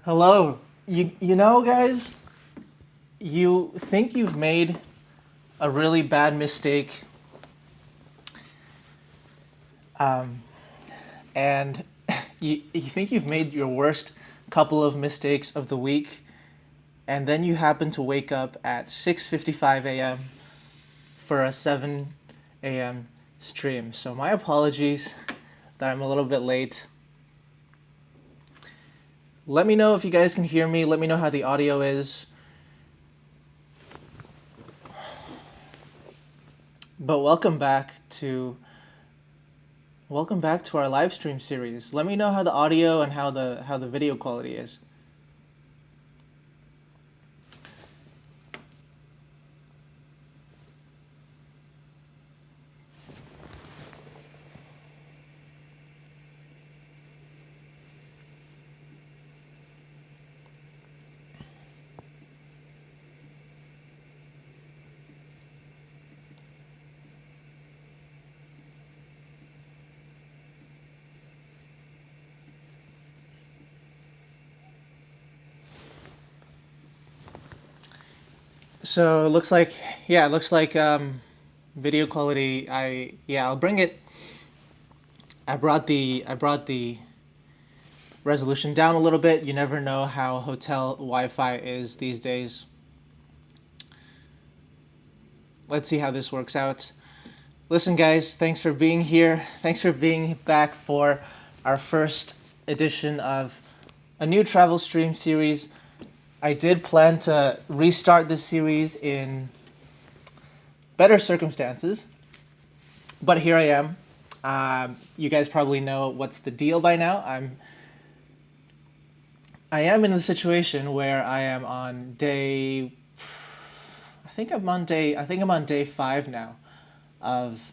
Hello. You know, guys, you think you've made a really bad mistake, and you think you've made your worst couple of mistakes of the week, and then you happen to wake up at 6:55 a.m. for a 7 a.m. stream. So my apologies that I'm a little bit late. Let me know if you guys can hear me. Let me know how the audio is. But welcome back to our live stream series. Let me know how the audio and how the video quality is. So it looks like, video quality. I'll bring it. I brought the resolution down a little bit. You never know how hotel Wi-Fi is these days. Let's see how this works out. Listen, guys, thanks for being here. Thanks for being back for our first edition of a new travel stream series. I did plan to restart this series in better circumstances, but here I am. You guys probably know what's the deal by now. I am in a situation where I am on day. I think I'm on day 5 now, of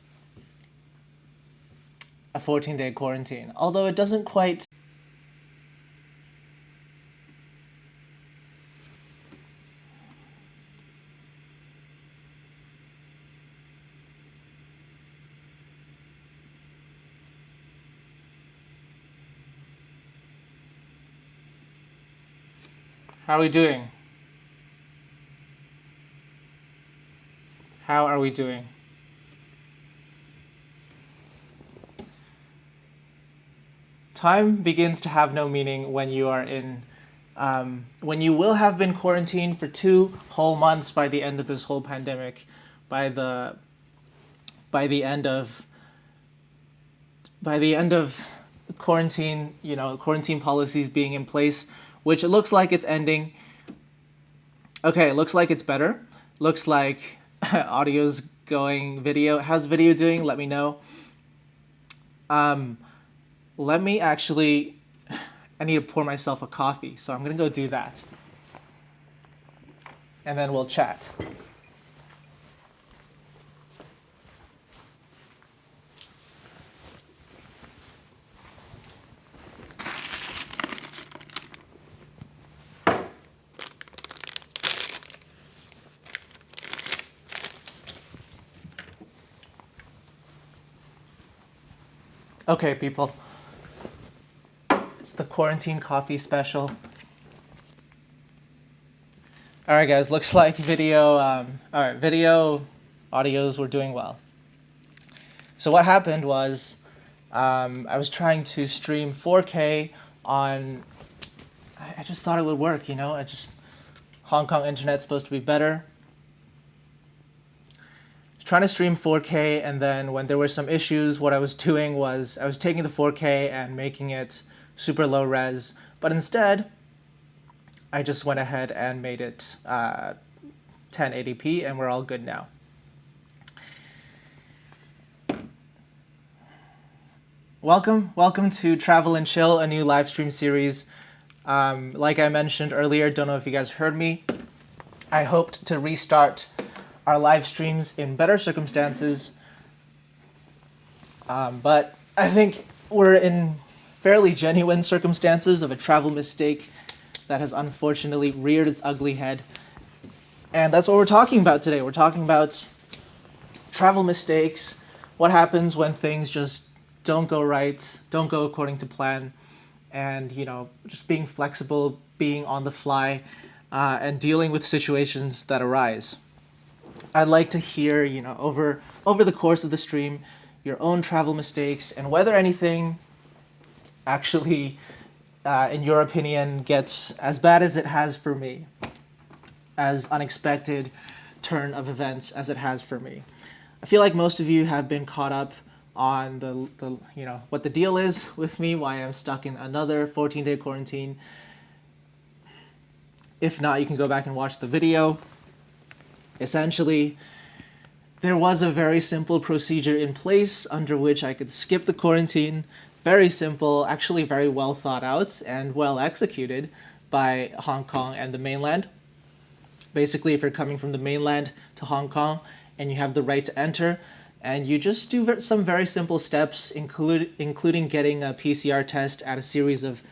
a 14-day quarantine. Although it doesn't quite. How are we doing? How are we doing? Time begins to have no meaning when you are when you will have been quarantined for 2 whole months by the end of this whole pandemic, by the end of quarantine, quarantine policies being in place, which it looks like it's ending. Okay, it looks like it's better. Looks like audio's going. Video. How's video doing? Let me know. Let me actually. I need to pour myself a coffee, so I'm gonna go do that, and then we'll chat. Okay, people. It's the quarantine coffee special. All right, guys. Looks like video. All right, video, audios were doing well. So what happened was, I was trying to stream 4K on. I just thought it would work. Hong Kong internet's supposed to be better. Trying to stream 4K, and then when there were some issues, what I was doing was I was taking the 4K and making it super low res, but instead I just went ahead and made it 1080p, and we're all good now. Welcome to Travel and Chill, a new live stream series. Like I mentioned earlier, don't know if you guys heard me, I hoped to restart our live streams in better circumstances, but I think we're in fairly genuine circumstances of a travel mistake that has unfortunately reared its ugly head, and that's what we're talking about today. We're talking about travel mistakes, what happens when things just don't go right, don't go according to plan, and, just being flexible, being on the fly, and dealing with situations that arise. I'd like to hear, over the course of the stream, your own travel mistakes and whether anything actually, in your opinion, gets as bad as it has for me, as unexpected turn of events as it has for me. I feel like most of you have been caught up on the what the deal is with me, why I'm stuck in another 14-day quarantine. If not, you can go back and watch the video. Essentially, there was a very simple procedure in place under which I could skip the quarantine. Very simple, actually very well thought out and well executed by Hong Kong and the mainland. Basically, if you're coming from the mainland to Hong Kong and you have the right to enter, and you just do some very simple steps, including getting a PCR test at a series of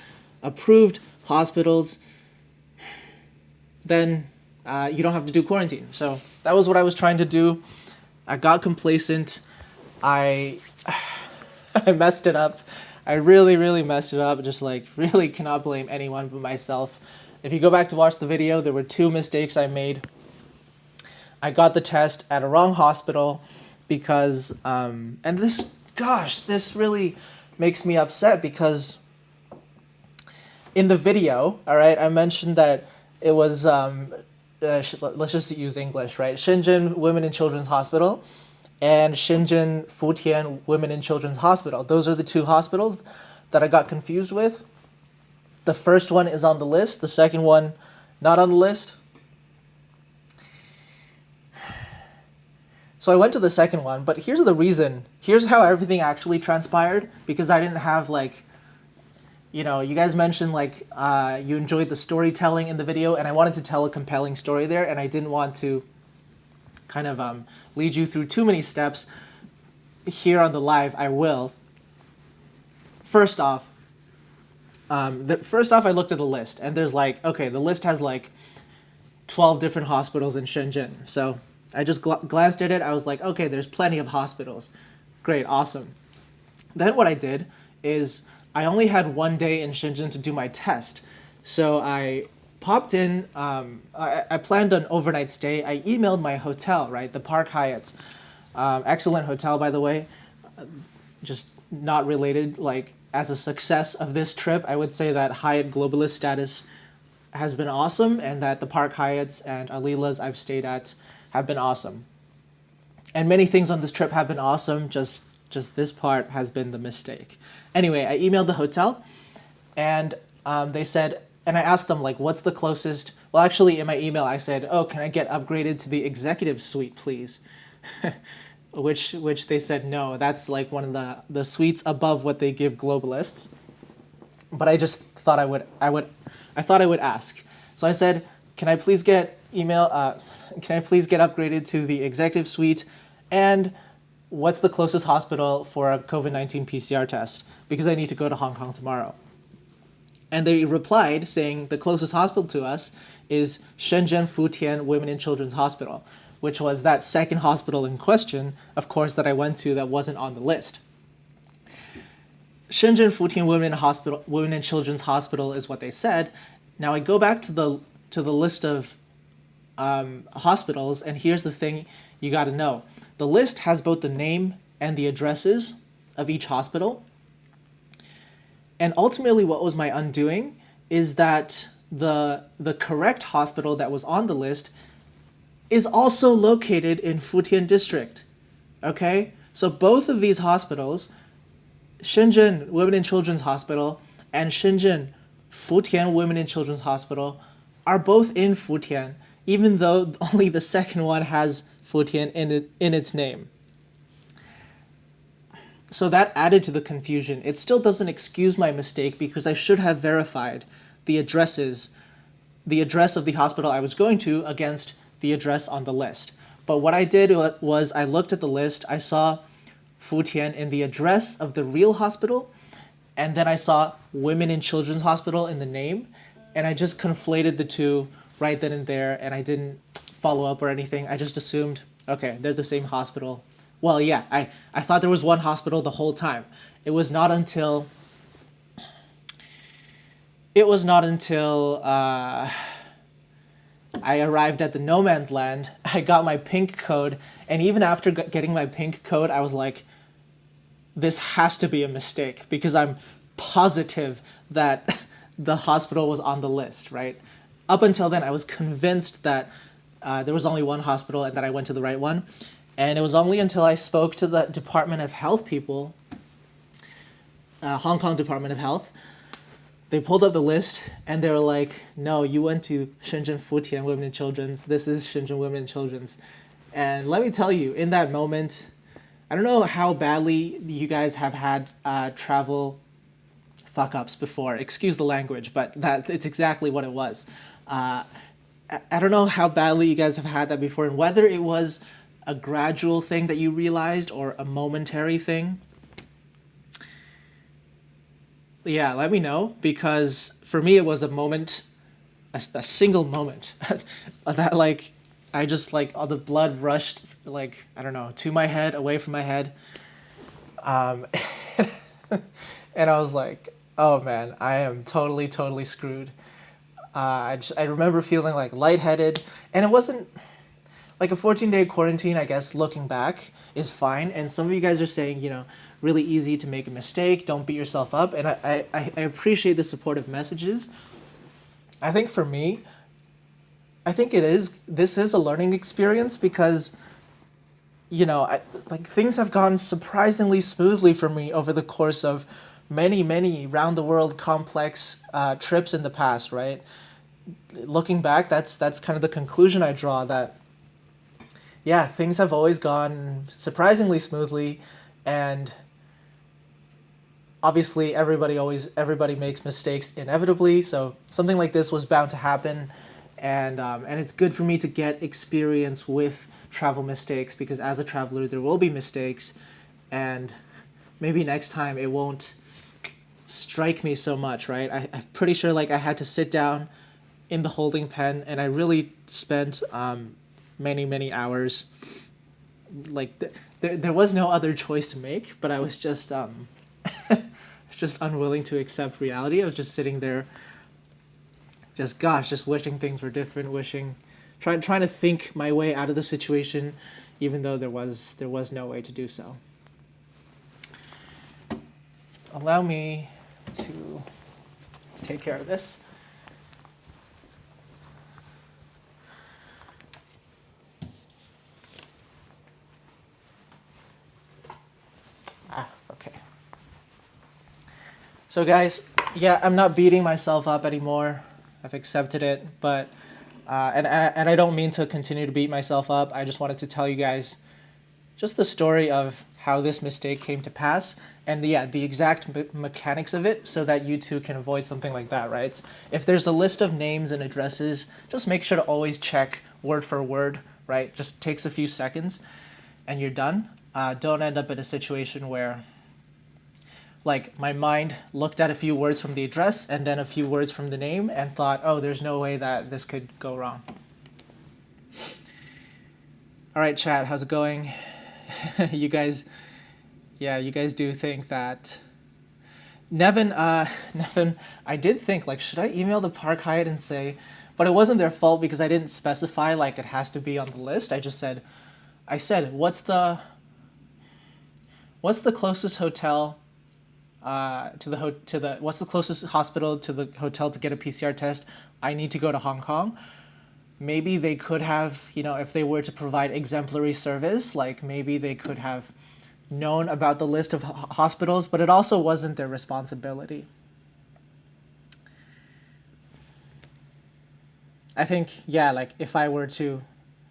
approved hospitals, then you don't have to do quarantine. So that was what I was trying to do. I got complacent. I messed it up. I really, really messed it up. Just really cannot blame anyone but myself. If you go back to watch the video, there were 2 mistakes I made. I got the test at a wrong hospital because, and this really makes me upset because in the video, all right, I mentioned that it was, let's just use English, right? Shenzhen Women and Children's Hospital and Shenzhen Futian Women and Children's Hospital. Those are the 2 hospitals that I got confused with. The first one is on the list, the second one not on the list. So I went to the second one, but here's the reason. Here's how everything actually transpired, because I didn't have you guys mentioned you enjoyed the storytelling in the video, and I wanted to tell a compelling story there, and I didn't want to kind of lead you through too many steps. Here on the live, I will. First off, I looked at the list, and there's the list has 12 different hospitals in Shenzhen. So I just glanced at it. I was like, okay, there's plenty of hospitals. Great, awesome. Then what I did is I only had 1 day in Shenzhen to do my test. So I popped in, I planned an overnight stay. I emailed my hotel, right, the Park Hyatt's. Excellent hotel, by the way. Just not related, as a success of this trip, I would say that Hyatt Globalist status has been awesome, and that the Park Hyatts and Alilas I've stayed at have been awesome. And many things on this trip have been awesome, just this part has been the mistake. Anyway, I emailed the hotel, and they said, and I asked them, what's the closest? Well, actually, in my email, I said, oh, can I get upgraded to the executive suite, please? which they said no, that's one of the suites above what they give globalists. But I just thought I would ask. So I said, can I please get upgraded to the executive suite, and what's the closest hospital for a COVID-19 PCR test, because I need to go to Hong Kong tomorrow. And they replied saying the closest hospital to us is Shenzhen Futian Women and Children's Hospital, which was that second hospital in question, of course, that I went to that wasn't on the list. Shenzhen Futian Women and Children's Hospital is what they said. Now I go back to the list of hospitals, and here's the thing you got to know. The list has both the name and the addresses of each hospital. And ultimately what was my undoing is that the correct hospital that was on the list is also located in Futian district. Okay? So both of these hospitals, Shenzhen Women and Children's Hospital and Shenzhen Futian Women and Children's Hospital, are both in Futian, even though only the second one has Futian in its name. So that added to the confusion. It still doesn't excuse my mistake, because I should have verified the address of the hospital I was going to against the address on the list. But what I did was I looked at the list, I saw Futian in the address of the real hospital, and then I saw Women and Children's Hospital in the name, and I just conflated the two right then and there, and I didn't follow up or anything. I just assumed, okay, they're the same hospital. Well, yeah, I thought there was one hospital the whole time. It was not until it was not until I arrived at the no man's land, I got my pink code, and even after getting my pink code, I was like, this has to be a mistake because I'm positive that the hospital was on the list, right? Up until then, I was convinced that there was only one hospital and that I went to the right one. And it was only until I spoke to the Department of Health people, Hong Kong Department of Health, they pulled up the list and they were like, no, you went to Shenzhen Futian Women and Children's. This is Shenzhen Women and Children's. And let me tell you, in that moment, I don't know how badly you guys have had travel fuck-ups before. Excuse the language, but it's exactly what it was. I don't know how badly you guys have had that before, and whether it was a gradual thing that you realized or a momentary thing. Yeah, let me know, because for me it was a moment, a single moment that like I just like all the blood rushed like I don't know to my head, away from my head, and I was like, oh man, I am totally screwed. I remember feeling like lightheaded, and it wasn't like a 14-day quarantine. I guess looking back is fine, and some of you guys are saying, you know, really easy to make a mistake, don't beat yourself up, and I appreciate the supportive messages. I think for me, I think this is a learning experience because, you know, like things have gone surprisingly smoothly for me over the course of many round the world complex trips in the past, right? Looking back, that's kind of the conclusion I draw, that yeah, things have always gone surprisingly smoothly, and obviously everybody makes mistakes inevitably, so something like this was bound to happen, and it's good for me to get experience with travel mistakes, because as a traveler there will be mistakes, and maybe next time it won't strike me so much, right? I'm pretty sure like I had to sit down in the holding pen, and I really spent many hours. Like there was no other choice to make, but I was just just unwilling to accept reality. I was just sitting there, just wishing things were different, trying to think my way out of the situation, even though there was no way to do so. Allow me to take care of this. Okay. So guys, yeah, I'm not beating myself up anymore. I've accepted it, but and I don't mean to continue to beat myself up. I just wanted to tell you guys just the story of how this mistake came to pass, and yeah, the exact mechanics of it, so that you too can avoid something like that, right? If there's a list of names and addresses, just make sure to always check word for word, right? Just takes a few seconds, and you're done. Don't end up in a situation where, like, my mind looked at a few words from the address and then a few words from the name and thought, oh, there's no way that this could go wrong. All right, chat, how's it going? You guys do think that Nevin, I did think, like, should I email the Park Hyatt and say, but it wasn't their fault because I didn't specify, like, it has to be on the list. I said, what's the closest hotel what's the closest hospital to the hotel to get a PCR test? I need to go to Hong Kong. Maybe they could have, you know, if they were to provide exemplary service, like maybe they could have known about the list of hospitals, but it also wasn't their responsibility. I think, yeah, like if I were to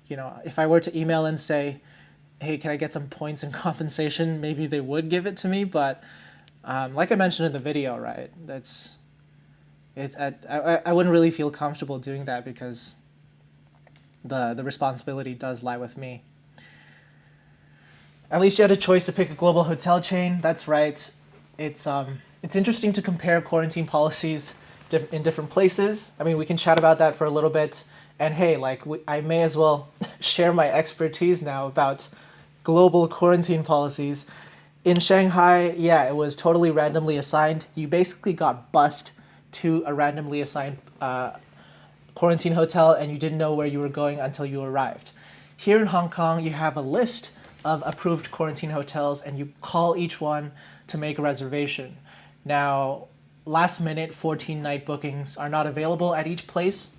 email and say, hey, can I get some points and compensation? Maybe they would give it to me, but like I mentioned in the video, right, I wouldn't really feel comfortable doing that because the responsibility does lie with me. At least you had a choice to pick a global hotel chain. That's right. It's interesting to compare quarantine policies in different places. I mean, we can chat about that for a little bit. And hey, like I may as well share my expertise now about global quarantine policies. In Shanghai, yeah, it was totally randomly assigned. You basically got bused to a randomly assigned quarantine hotel and you didn't know where you were going until you arrived. Here in Hong Kong, you have a list of approved quarantine hotels and you call each one to make a reservation. Now, last minute 14-night bookings are not available at each place.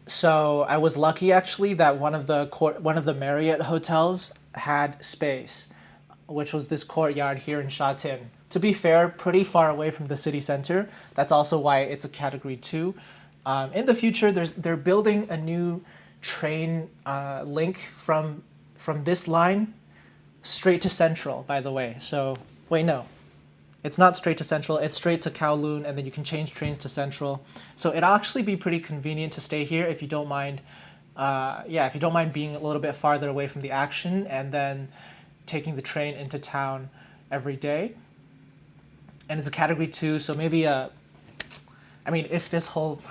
So I was lucky actually that one of the Marriott hotels had space, which was this courtyard here in Sha Tin. To be fair, pretty far away from the city center. That's also why it's a category 2. In the future, they're building a new train link from this line straight to Central, by the way. So, wait, no. It's not straight to Central, it's straight to Kowloon, and then you can change trains to Central. So it'll actually be pretty convenient to stay here if you don't mind, if you don't mind being a little bit farther away from the action and then taking the train into town every day. And it's a category 2, so maybe if this whole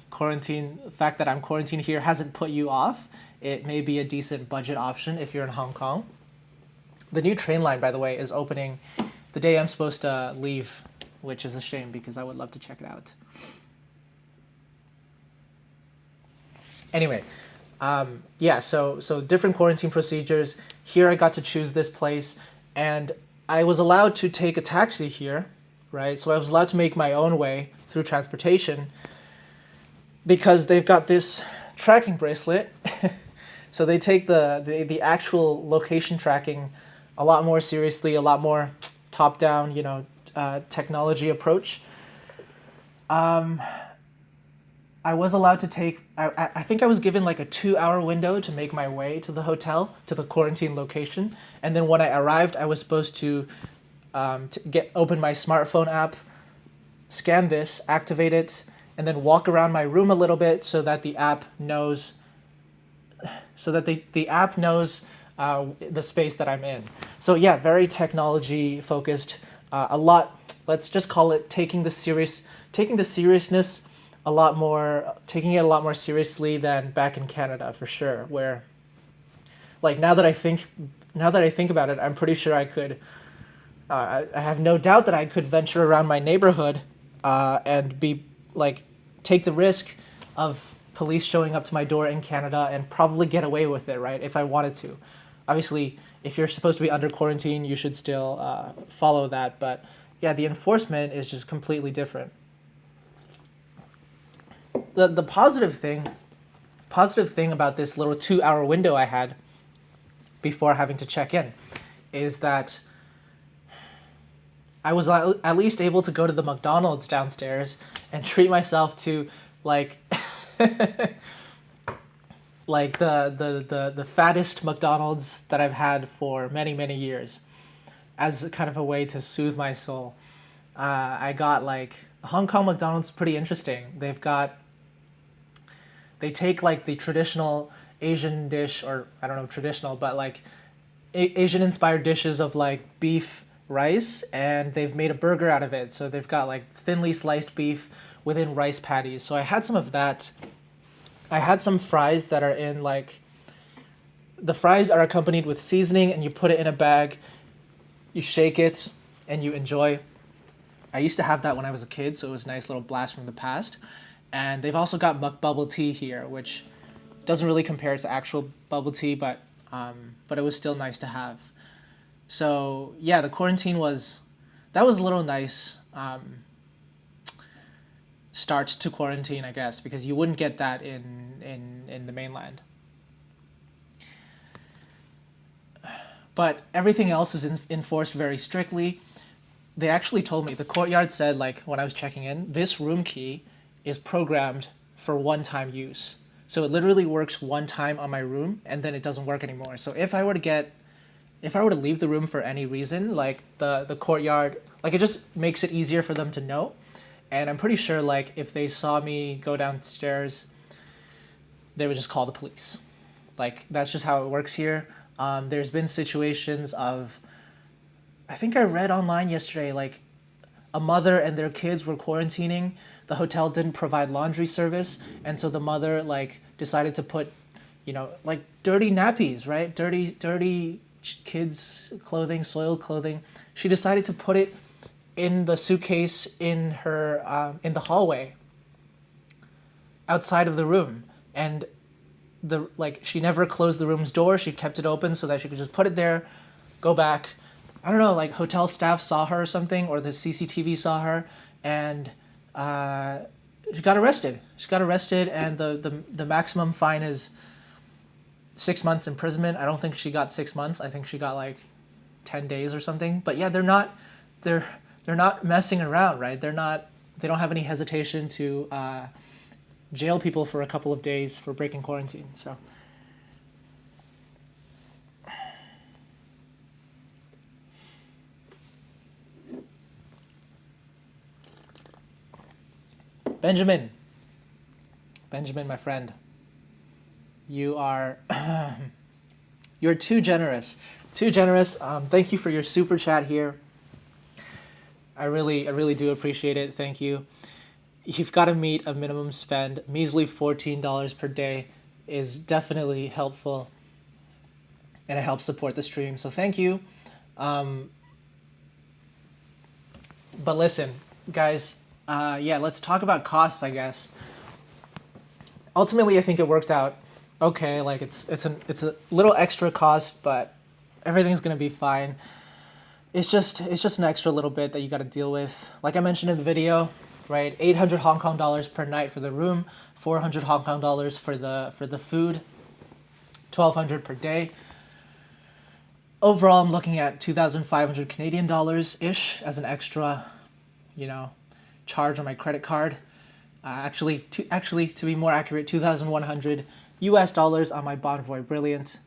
quarantine, fact that I'm quarantined here hasn't put you off, it may be a decent budget option if you're in Hong Kong. The new train line, by the way, is opening the day I'm supposed to leave, which is a shame because I would love to check it out. Anyway, so different quarantine procedures. Here I got to choose this place, and I was allowed to take a taxi here, right? So I was allowed to make my own way through transportation because they've got this tracking bracelet. So they take the actual location tracking a lot more seriously, a lot more top-down, technology approach. I was allowed to take, I think I was given like a 2-hour window to make my way to the hotel, to the quarantine location. And then when I arrived, I was supposed to open my smartphone app, scan this, activate it, and then walk around my room a little bit so that the app knows, the space that I'm in. So yeah, very technology focused. A lot. Let's just call it taking it a lot more seriously than back in Canada for sure. Where, like now that I think about it, I'm pretty sure I could. I have no doubt that I could venture around my neighborhood, and take the risk of police showing up to my door in Canada and probably get away with it, right? If I wanted to. Obviously, if you're supposed to be under quarantine, you should still follow that. But yeah, the enforcement is just completely different. The positive thing about this little 2-hour window I had before having to check in is that I was at least able to go to the McDonald's downstairs and treat myself to like like the fattest McDonald's that I've had for many, many years as kind of a way to soothe my soul. I got like Hong Kong McDonald's pretty interesting. They take like the traditional Asian dish, or I don't know traditional, but like Asian inspired dishes of like beef rice, and they've made a burger out of it. So they've got like thinly sliced beef within rice patties. So I had some of that. I had some fries that are in like, the fries are accompanied with seasoning and you put it in a bag, you shake it, and you enjoy. I used to have that when I was a kid, so it was a nice little blast from the past. And they've also got bubble tea here, which doesn't really compare to actual bubble tea, but it was still nice to have. So yeah, the quarantine was a little nice start to quarantine, I guess, because you wouldn't get that in the mainland. But everything else is enforced very strictly. They actually told me, the courtyard said, like, when I was checking in, this room key is programmed for one-time use. So it literally works one time on my room, and then it doesn't work anymore. So if I were to leave the room for any reason, like the courtyard, like it just makes it easier for them to know. And I'm pretty sure like if they saw me go downstairs, they would just call the police. Like that's just how it works here. There's been situations of, I think I read online yesterday, like a mother and their kids were quarantining. The hotel didn't provide laundry service, and so the mother like decided to put, like dirty nappies, right? Dirty kids' clothing, soiled clothing. She decided to put it in the suitcase in her in the hallway outside of the room, and she never closed the room's door. She kept it open so that she could just put it there, go back. I don't know, like hotel staff saw her or something, or the CCTV saw her, and she got arrested. She got arrested, and the maximum fine is 6 months imprisonment. I don't think she got 6 months. I think she got like 10 days or something. But yeah, they're not messing around, right? They don't have any hesitation to jail people for a couple of days for breaking quarantine. So Benjamin, my friend, you are you're too generous. Too generous. Thank you for your super chat here. I really do appreciate it. Thank you. You've got to meet a minimum spend. Measly $14 per day is definitely helpful, and it helps support the stream. So thank you. But listen, guys. Yeah, let's talk about costs, I guess. Ultimately, I think it worked out okay. Like it's a little extra cost, but everything's gonna be fine. It's just an extra little bit that you got to deal with. Like I mentioned in the video, right? 800 Hong Kong dollars per night for the room, 400 Hong Kong dollars for the food, 1,200 per day. Overall, I'm looking at 2,500 Canadian dollars ish as an extra, charge on my credit card. Actually, to be more accurate, 2,100 US dollars on my Bonvoy Brilliant.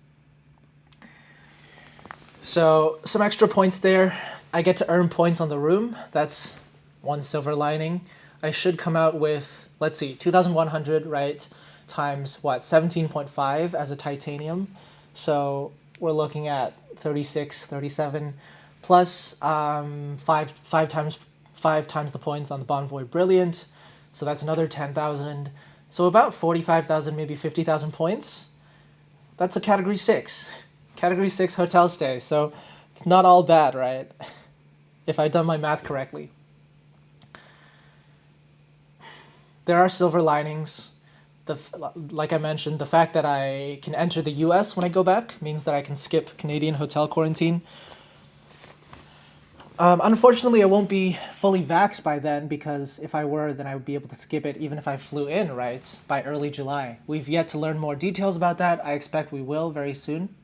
So some extra points there. I get to earn points on the room. That's one silver lining. I should come out with, let's see, 2,100, right, times what, 17.5 as a titanium. So we're looking at 36, 37, plus five times the points on the Bonvoy Brilliant. So that's another 10,000. So about 45,000, maybe 50,000 points. That's a category 6. Category 6 hotel stay. So it's not all bad, right? If I've done my math correctly. There are silver linings. Like I mentioned, the fact that I can enter the US when I go back means that I can skip Canadian hotel quarantine. Unfortunately, I won't be fully vaxxed by then, because if I were, then I would be able to skip it even if I flew in, right, by early July. We've yet to learn more details about that. I expect we will very soon.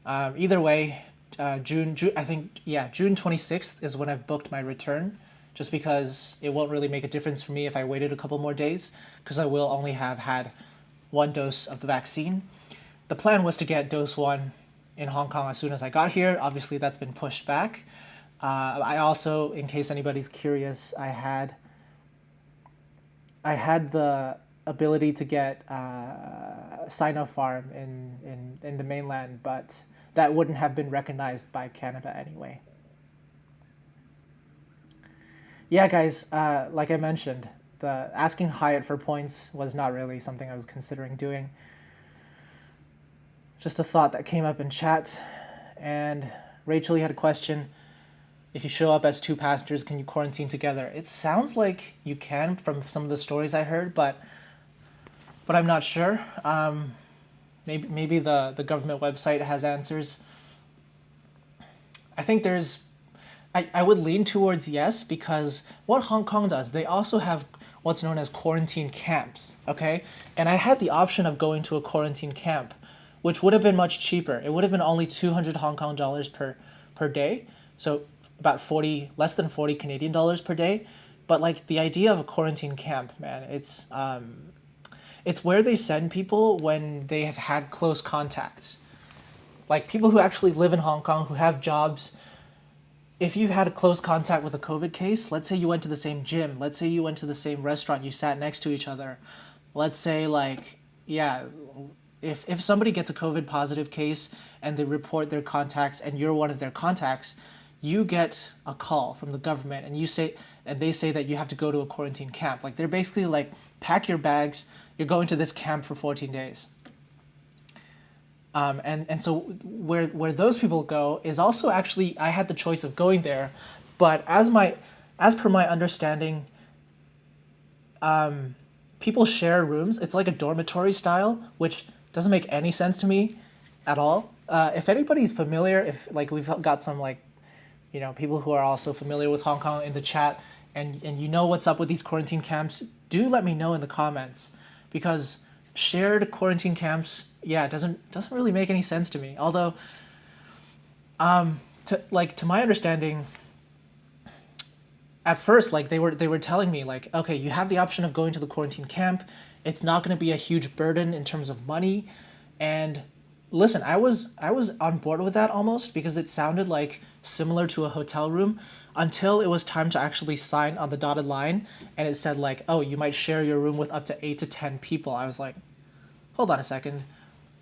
Either way, June 26th is when I've booked my return, just because it won't really make a difference for me if I waited a couple more days, because I will only have had one dose of the vaccine. The plan was to get dose 1 in Hong Kong as soon as I got here. Obviously, that's been pushed back. I also, in case anybody's curious, I had the ability to get Sinopharm in the mainland, but that wouldn't have been recognized by Canada anyway. Yeah, guys, like I mentioned, the asking Hyatt for points was not really something I was considering doing. Just a thought that came up in chat. And Rachel, you had a question. If you show up as 2 passengers, can you quarantine together? It sounds like you can from some of the stories I heard, but I'm not sure. Maybe the government website has answers. I think I would lean towards yes, because what Hong Kong does, they also have what's known as quarantine camps, okay? And I had the option of going to a quarantine camp, which would have been much cheaper. It would have been only 200 Hong Kong dollars per day, so about less than 40 Canadian dollars per day. But like the idea of a quarantine camp, man, it's where they send people when they have had close contact. Like people who actually live in Hong Kong, who have jobs. If you had a close contact with a COVID case, let's say you went to the same gym, let's say you went to the same restaurant, you sat next to each other. Let's say if somebody gets a COVID positive case and they report their contacts and you're one of their contacts, you get a call from the government and they say that you have to go to a quarantine camp. Like they're basically like, pack your bags, you're going to this camp for 14 days. And so where those people go is also actually I had the choice of going there, but as per my understanding, people share rooms. It's like a dormitory style, which doesn't make any sense to me at all. If anybody's familiar, if like we've got some like people who are also familiar with Hong Kong in the chat, and you know what's up with these quarantine camps, do let me know in the comments, because shared quarantine camps, yeah, it doesn't really make any sense to me. Although, to my understanding, at first, like they were telling me like, okay, you have the option of going to the quarantine camp. It's not going to be a huge burden in terms of money, and listen, I was on board with that almost, because it sounded like similar to a hotel room until it was time to actually sign on the dotted line, and it said like, oh, you might share your room with up to 8 to 10 people. I was like, hold on a second,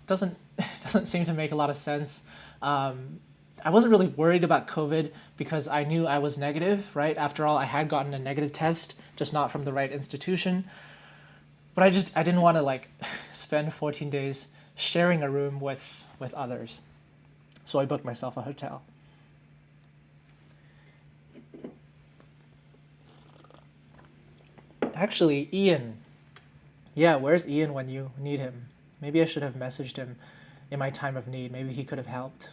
doesn't doesn't seem to make a lot of sense. I wasn't really worried about COVID because I knew I was negative, right? After all, I had gotten a negative test, just not from the right institution. But I didn't want to like spend 14 days sharing a room with others. So I booked myself a hotel. Actually, Ian. Yeah, where's Ian when you need him? Maybe I should have messaged him in my time of need. Maybe he could have helped.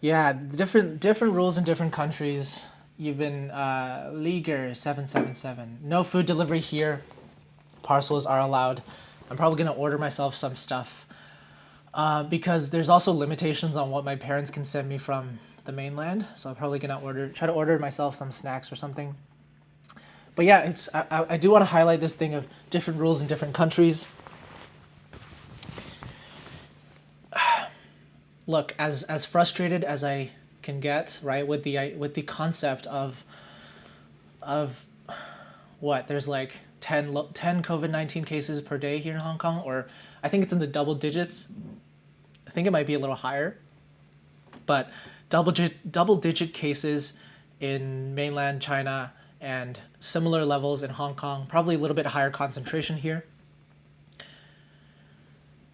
Yeah, different rules in different countries. You've been Liger 777. No food delivery here. Parcels are allowed. I'm probably gonna order myself some stuff because there's also limitations on what my parents can send me from the mainland. So I'm probably gonna try to order myself some snacks or something. But yeah, I do want to highlight this thing of different rules in different countries. Look, as frustrated as I can get, right, with the concept of what, there's like 10 COVID-19 cases per day here in Hong Kong, or I think it's in the double digits. I think it might be a little higher, but double digit cases in mainland China and similar levels in Hong Kong, probably a little bit higher concentration here.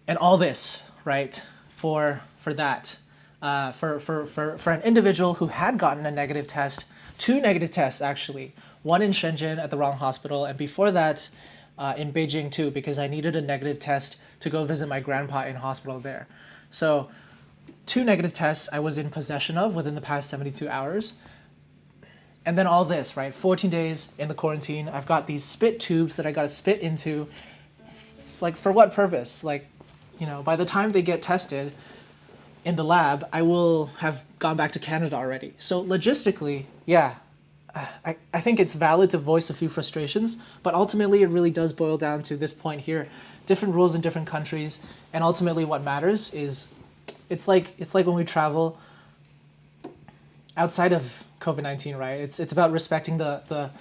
And all this, right, for that, for an individual who had gotten a negative test, 2 negative tests actually, one in Shenzhen at the wrong hospital, and before that in Beijing too, because I needed a negative test to go visit my grandpa in hospital there. So 2 negative tests I was in possession of within the past 72 hours. And then all this, right? 14 days in the quarantine. I've got these spit tubes that I got to spit into. Like, for what purpose? Like, by the time they get tested in the lab, I will have gone back to Canada already. So logistically, yeah, I think it's valid to voice a few frustrations, but ultimately it really does boil down to this point here. Different rules in different countries, and ultimately what matters is, it's like when we travel outside of COVID-19, right? It's about respecting the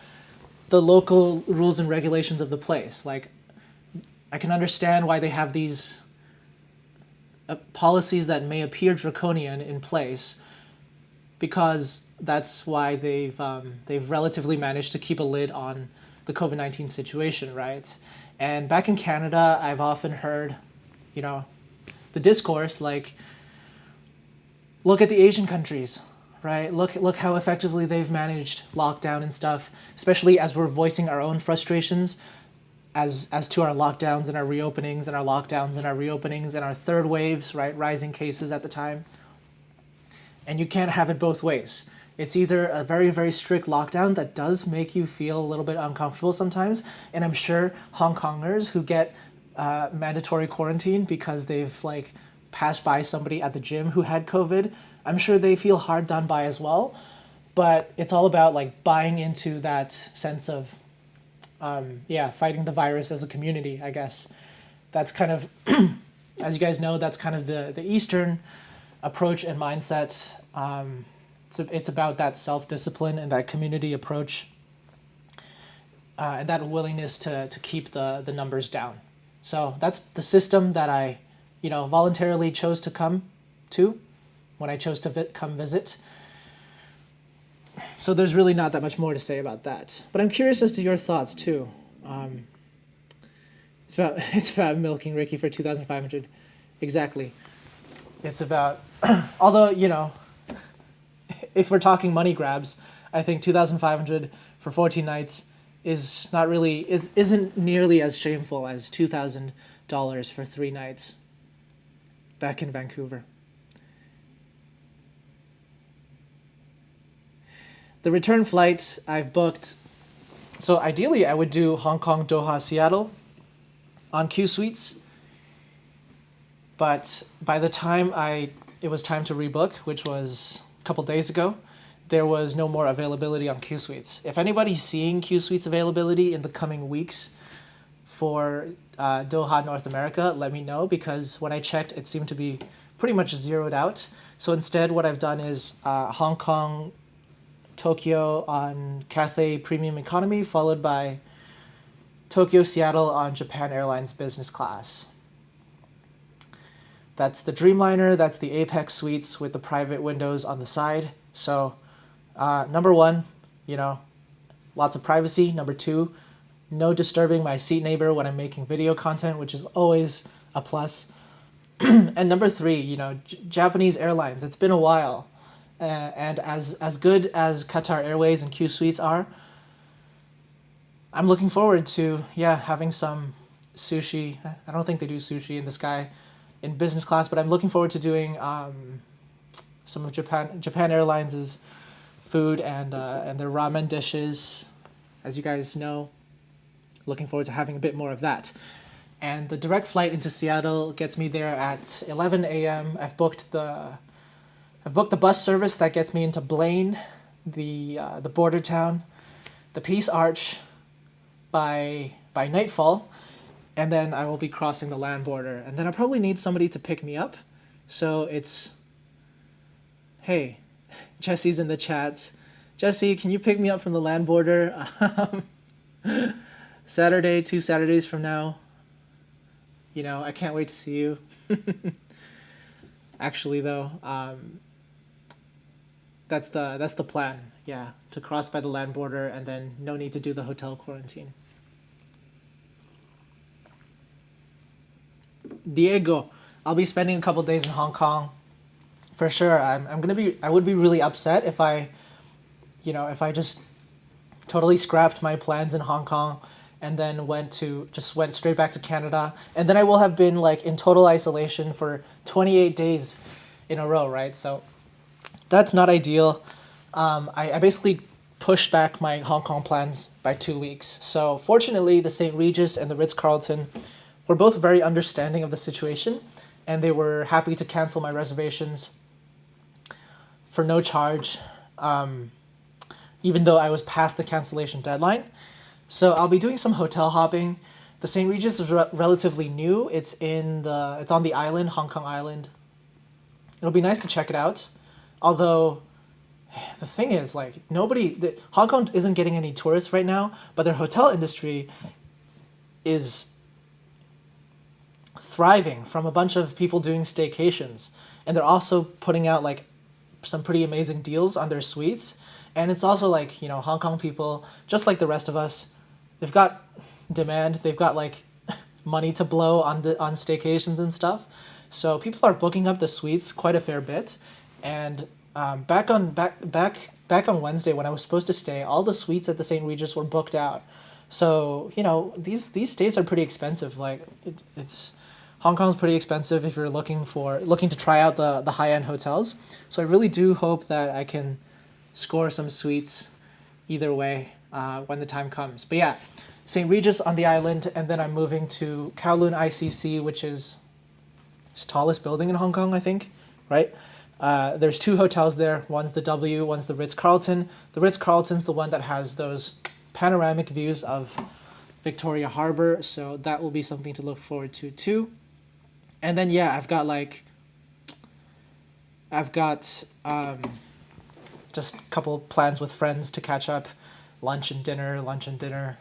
local rules and regulations of the place. Like, I can understand why they have these policies that may appear draconian in place, because that's why they've relatively managed to keep a lid on the COVID-19 situation, right? And back in Canada, I've often heard, the discourse like, look at the Asian countries, right? Look how effectively they've managed lockdown and stuff, especially as we're voicing our own frustrations as to our lockdowns and our reopenings and our lockdowns and our reopenings and our third waves, right? Rising cases at the time. And you can't have it both ways. It's either a very, very strict lockdown that does make you feel a little bit uncomfortable sometimes, and I'm sure Hong Kongers who get mandatory quarantine because they've like passed by somebody at the gym who had COVID, I'm sure they feel hard done by as well. But it's all about like buying into that sense of, fighting the virus as a community, I guess. That's kind of, as you guys know, that's kind of the Eastern approach and mindset. It's about that self-discipline and that community approach, and that willingness to keep the numbers down. So that's the system that I, voluntarily chose to come to when I chose to come visit. So there's really not that much more to say about that. But I'm curious as to your thoughts too. it's about milking Ricky for 2,500. Exactly. It's about although, if we're talking money grabs, I think 2,500 for 14 nights isn't nearly as shameful as $2,000 for 3 nights back in Vancouver. The return flight I've booked. So ideally, I would do Hong Kong, Doha, Seattle on Q Suites. But by the time it was time to rebook, which was a couple days ago, there was no more availability on Q Suites. If anybody's seeing Q Suites availability in the coming weeks for Doha, North America, let me know, because when I checked, it seemed to be pretty much zeroed out. So instead, what I've done is Hong Kong, Tokyo on Cathay Premium Economy, followed by Tokyo, Seattle on Japan Airlines Business Class. That's the Dreamliner, that's the Apex Suites with the private windows on the side. So number one, lots of privacy. Number two, no disturbing my seat neighbor when I'm making video content, which is always a plus. And number three, Japanese Airlines. It's been a while. And as good as Qatar Airways and Q Suites are, I'm looking forward to, having some sushi. I don't think they do sushi in the sky in business class, but I'm looking forward to doing some of Japan Airlines' food and their ramen dishes. As you guys know, looking forward to having a bit more of that. And the direct flight into Seattle gets me there at 11 a.m. I've booked the bus service that gets me into Blaine, the border town, the Peace Arch by nightfall, and then I will be crossing the land border. And then I probably need somebody to pick me up. So it's, hey, Jesse's in the chats. Jesse, can you pick me up from the land border? Saturday, 2 Saturdays from now. I can't wait to see you. Actually, though, that's the plan. Yeah, to cross by the land border and then no need to do the hotel quarantine. Diego, I'll be spending a couple days in Hong Kong. For sure. I would be really upset if I just totally scrapped my plans in Hong Kong and then went straight back to Canada. And then I will have been in total isolation for 28 days in a row, right? So that's not ideal. I basically pushed back my Hong Kong plans by 2 weeks. So fortunately, the St. Regis and the Ritz-Carlton were both very understanding of the situation, and they were happy to cancel my reservations for no charge, even though I was past the cancellation deadline. So I'll be doing some hotel hopping. The St. Regis is relatively new. It's on the island, Hong Kong Island. It'll be nice to check it out. Although, the thing is, Hong Kong isn't getting any tourists right now, but their hotel industry is thriving from a bunch of people doing staycations. And they're also putting out, some pretty amazing deals on their suites. And it's also Hong Kong people, just like the rest of us, they've got demand. They've got money to blow on staycations and stuff. So people are booking up the suites quite a fair bit. And back on Wednesday when I was supposed to stay, all the suites at the St. Regis were booked out. So these stays are pretty expensive. It's Hong Kong's pretty expensive if you're looking to try out the high-end hotels. So I really do hope that I can score some suites either way when the time comes. But yeah, St. Regis on the island, and then I'm moving to Kowloon ICC, which is the tallest building in Hong Kong, I think, right? There's 2 hotels there. One's the W, one's the Ritz-Carlton. The Ritz-Carlton's the one that has those panoramic views of Victoria Harbour, so that will be something to look forward to too. And then I've got just a couple plans with friends to catch up, lunch and dinner. I'm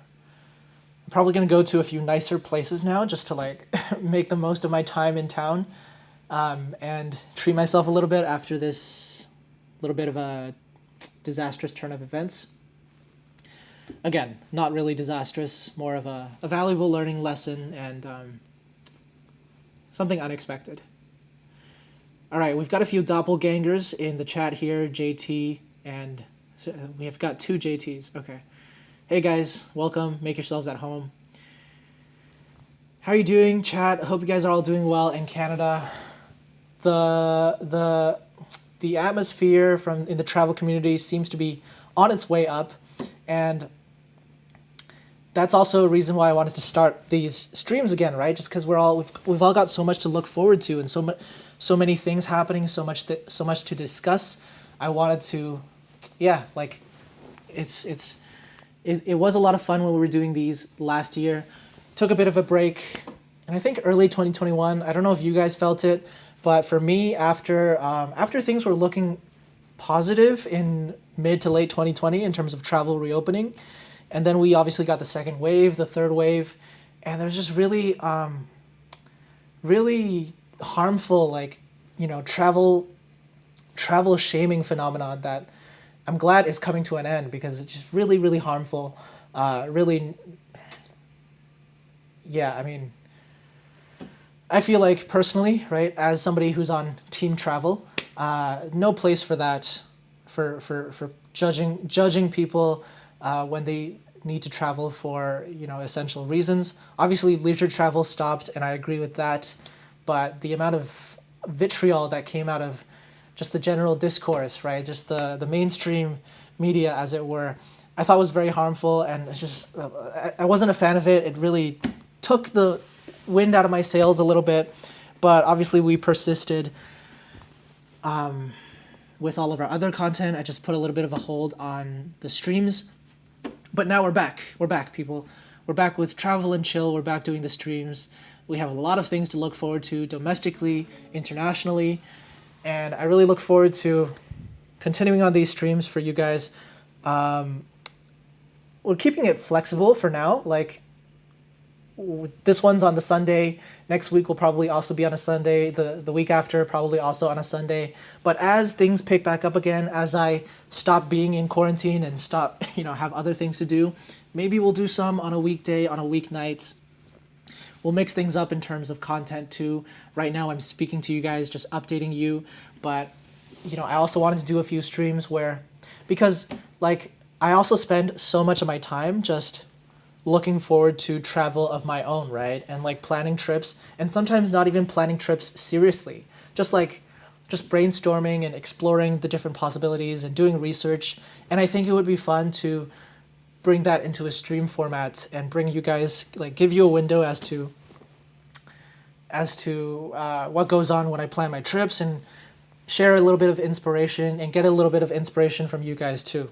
probably gonna go to a few nicer places now just to make the most of my time in town, and treat myself a little bit after this little bit of a disastrous turn of events. Again, not really disastrous, more of a valuable learning lesson and something unexpected. All right, we've got a few doppelgangers in the chat here, JT, and we have got 2 JTs. Okay. Hey guys, welcome. Make yourselves at home. How are you doing, chat? I hope you guys are all doing well in Canada. The atmosphere in the travel community seems to be on its way up, and that's also a reason why I wanted to start these streams again, right? Just because we've all got so much to look forward to, and so many things happening, so much to discuss. I wanted to, yeah, like, it was a lot of fun when we were doing these last year. Took a bit of a break, and I think early 2021. I don't know if you guys felt it, but for me, after things were looking positive in mid to late 2020 in terms of travel reopening, and then we obviously got the second wave, the third wave, and there's just really really harmful, like, travel shaming phenomenon that I'm glad is coming to an end, because it's just really, really harmful. Really, yeah, I mean, I feel like personally, right, as somebody who's on team travel, no place for that, for judging people when they need to travel for, essential reasons. Obviously, leisure travel stopped, and I agree with that, but the amount of vitriol that came out of just the general discourse, right, just the mainstream media, as it were, I thought was very harmful, and it's just I wasn't a fan of it. It really took the wind out of my sails a little bit, but obviously we persisted with all of our other content. I just put a little bit of a hold on the streams, but now we're back. We're back, people. We're back with Travel and Chill. We're back doing the streams. We have a lot of things to look forward to domestically, internationally, and I really look forward to continuing on these streams for you guys. We're keeping it flexible for now. Like, this one's on the Sunday. Next week will probably also be on a Sunday. The week after, probably also on a Sunday. But as things pick back up again, as I stop being in quarantine and stop, have other things to do, maybe we'll do some on a weekday, on a weeknight. We'll mix things up in terms of content too. Right now I'm speaking to you guys, just updating you. But, I also wanted to do a few streams because like, I also spend so much of my time just looking forward to travel of my own, right? And like planning trips, and sometimes not even planning trips seriously. Just brainstorming and exploring the different possibilities and doing research. And I think it would be fun to bring that into a stream format and bring you guys, like, give you a window as to what goes on when I plan my trips, and share a little bit of inspiration and get a little bit of inspiration from you guys too.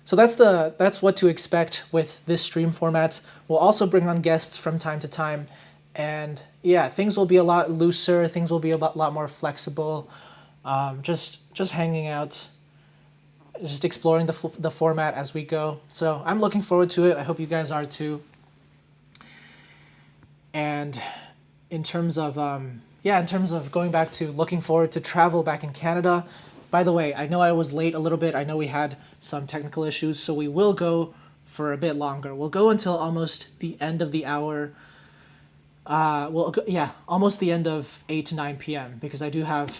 So that's what to expect with this stream format. We'll also bring on guests from time to time, and yeah, things will be a lot looser. Things will be a lot more flexible. Just hanging out, just exploring the format as we go. So I'm looking forward to it. I hope you guys are too. And in terms of going back to looking forward to travel back in Canada. By the way, I know I was late a little bit. I know we had some technical issues, so we will go for a bit longer. We'll go until almost the end of the hour. Almost the end of 8 to 9 p.m. because I do have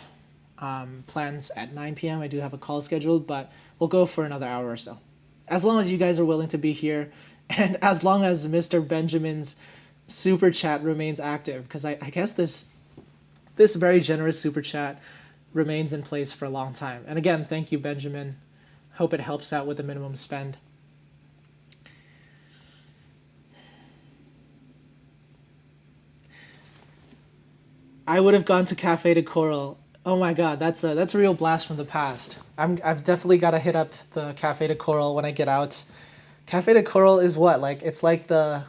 plans at 9 p.m. I do have a call scheduled, but we'll go for another hour or so. As long as you guys are willing to be here, and as long as Mr. Benjamin's super chat remains active, because I guess this very generous super chat remains in place for a long time. And again, thank you, Benjamin. Hope it helps out with the minimum spend. I would have gone to Cafe de Coral. Oh my God, that's a real blast from the past. I've definitely got to hit up the Cafe de Coral when I get out. Cafe de Coral is what? Like, it's like I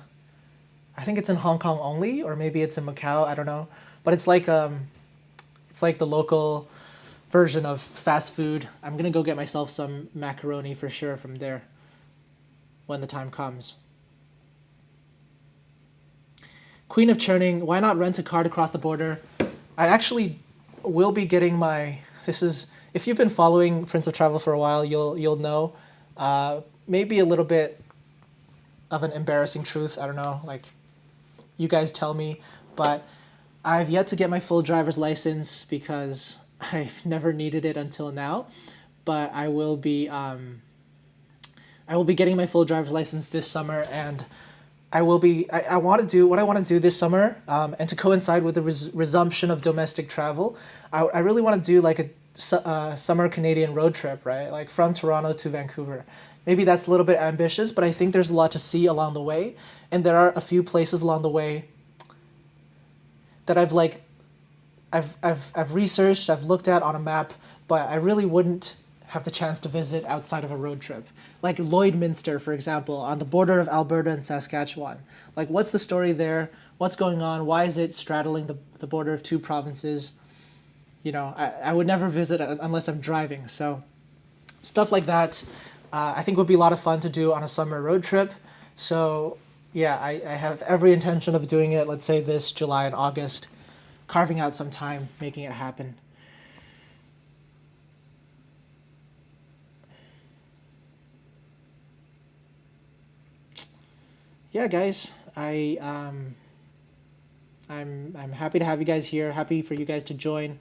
think it's in Hong Kong only, or maybe it's in Macau. I don't know, but it's like the local version of fast food. I'm gonna go get myself some macaroni for sure from there when the time comes. Queen of Churning, why not rent a car to cross the border? I actually will be getting if you've been following Prince of Travel for a while, you'll know Maybe a little bit of an embarrassing truth. I don't know. Like, you guys tell me, but I've yet to get my full driver's license because I've never needed it until now. But I will be getting my full driver's license this summer, and I want to do what I want to do this summer, and to coincide with the resumption of domestic travel. I really want to do like a summer Canadian road trip, right? Like from Toronto to Vancouver. Maybe that's a little bit ambitious, but I think there's a lot to see along the way, and there are a few places along the way that I've researched, I've looked at on a map, but I really wouldn't have the chance to visit outside of a road trip. Like Lloydminster, for example, on the border of Alberta and Saskatchewan. Like, what's the story there? What's going on? Why is it straddling the border of two provinces? You know, I would never visit unless I'm driving. So stuff like that, I think would be a lot of fun to do on a summer road trip. So yeah, I have every intention of doing it, let's say this July and August, carving out some time, making it happen. Yeah, guys, I'm happy to have you guys here. Happy for you guys to join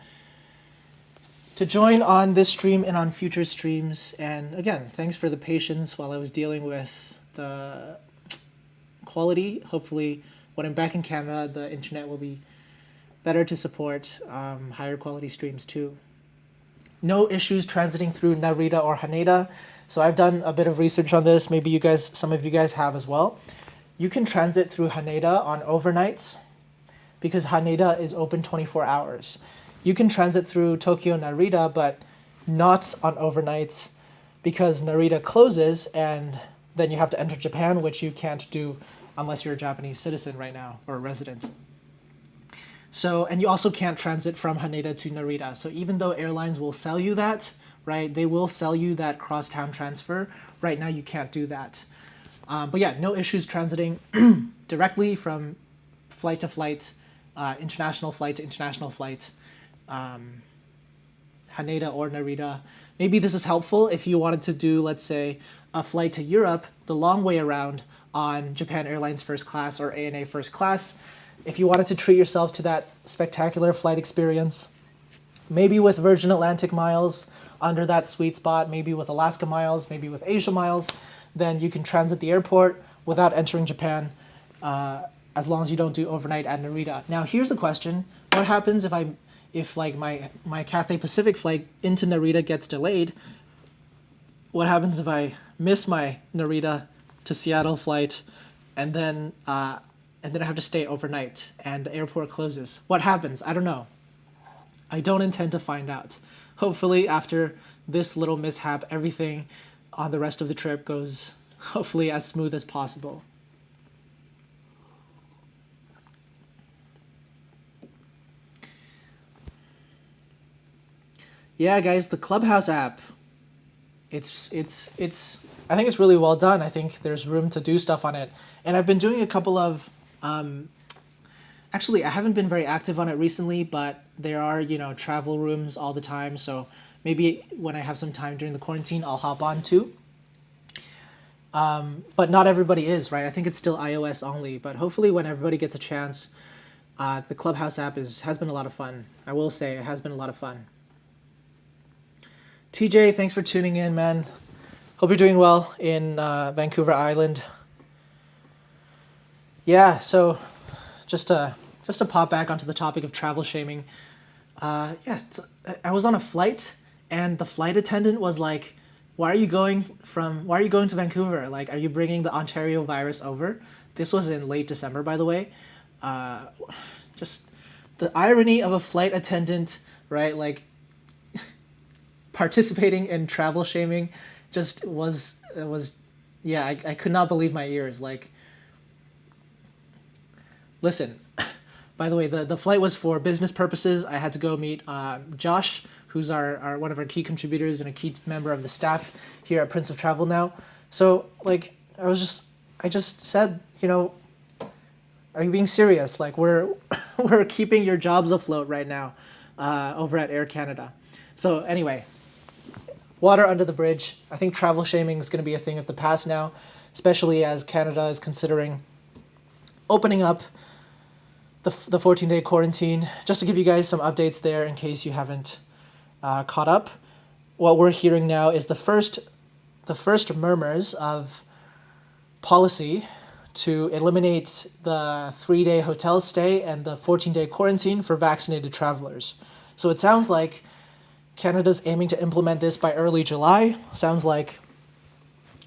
on this stream and on future streams. And again, thanks for the patience while I was dealing with the quality. Hopefully, when I'm back in Canada, the internet will be better to support higher quality streams too. No issues transiting through Narita or Haneda. So I've done a bit of research on this. Maybe some of you guys have as well. You can transit through Haneda on overnights because Haneda is open 24 hours. You can transit through Tokyo Narita, but not on overnights because Narita closes, and then you have to enter Japan, which you can't do unless you're a Japanese citizen right now or a resident. So, and you also can't transit from Haneda to Narita. So even though airlines will sell you that, right, they will sell you that cross-town transfer. Right now, you can't do that. But yeah, no issues transiting directly from flight to flight, international flight to international flight, Haneda or Narita. Maybe this is helpful if you wanted to do, let's say, a flight to Europe the long way around on Japan Airlines first class or ANA first class. If you wanted to treat yourself to that spectacular flight experience, maybe with Virgin Atlantic miles under that sweet spot, maybe with Alaska miles, maybe with Asia miles, then you can transit the airport without entering Japan, as long as you don't do overnight at Narita. Now, here's the question: what happens if like my Cathay Pacific flight into Narita gets delayed? What happens if I miss my Narita to Seattle flight, and then I have to stay overnight and the airport closes? What happens? I don't know. I don't intend to find out. Hopefully, after this little mishap, everything on the rest of the trip goes hopefully as smooth as possible. Yeah, guys, the Clubhouse app. It's I think it's really well done. I think there's room to do stuff on it. And I've been doing a couple of actually, I haven't been very active on it recently, but there are, travel rooms all the time, so maybe when I have some time during the quarantine, I'll hop on too. But not everybody is, right? I think it's still iOS only, but hopefully when everybody gets a chance, the Clubhouse app has been a lot of fun. I will say it has been a lot of fun. TJ, thanks for tuning in, man. Hope you're doing well in Vancouver Island. Yeah, so just to pop back onto the topic of travel shaming. Yes, I was on a flight, and the flight attendant was like, why are you going to Vancouver? Like, are you bringing the Ontario virus over? This was in late December, by the way. Just the irony of a flight attendant, right? Like, participating in travel shaming just yeah, I could not believe my ears. Like, listen, by the way, the flight was for business purposes. I had to go meet Josh, who's our one of our key contributors and a key member of the staff here at Prince of Travel now. So, like, I just said, are you being serious? Like, we're keeping your jobs afloat right now over at Air Canada. So anyway, water under the bridge. I think travel shaming is going to be a thing of the past now, especially as Canada is considering opening up the 14-day quarantine. Just to give you guys some updates there in case you haven't caught up, what we're hearing now is the first murmurs of policy to eliminate the 3-day hotel stay and the 14-day quarantine for vaccinated travelers. So it sounds like Canada's aiming to implement this by early July. Sounds like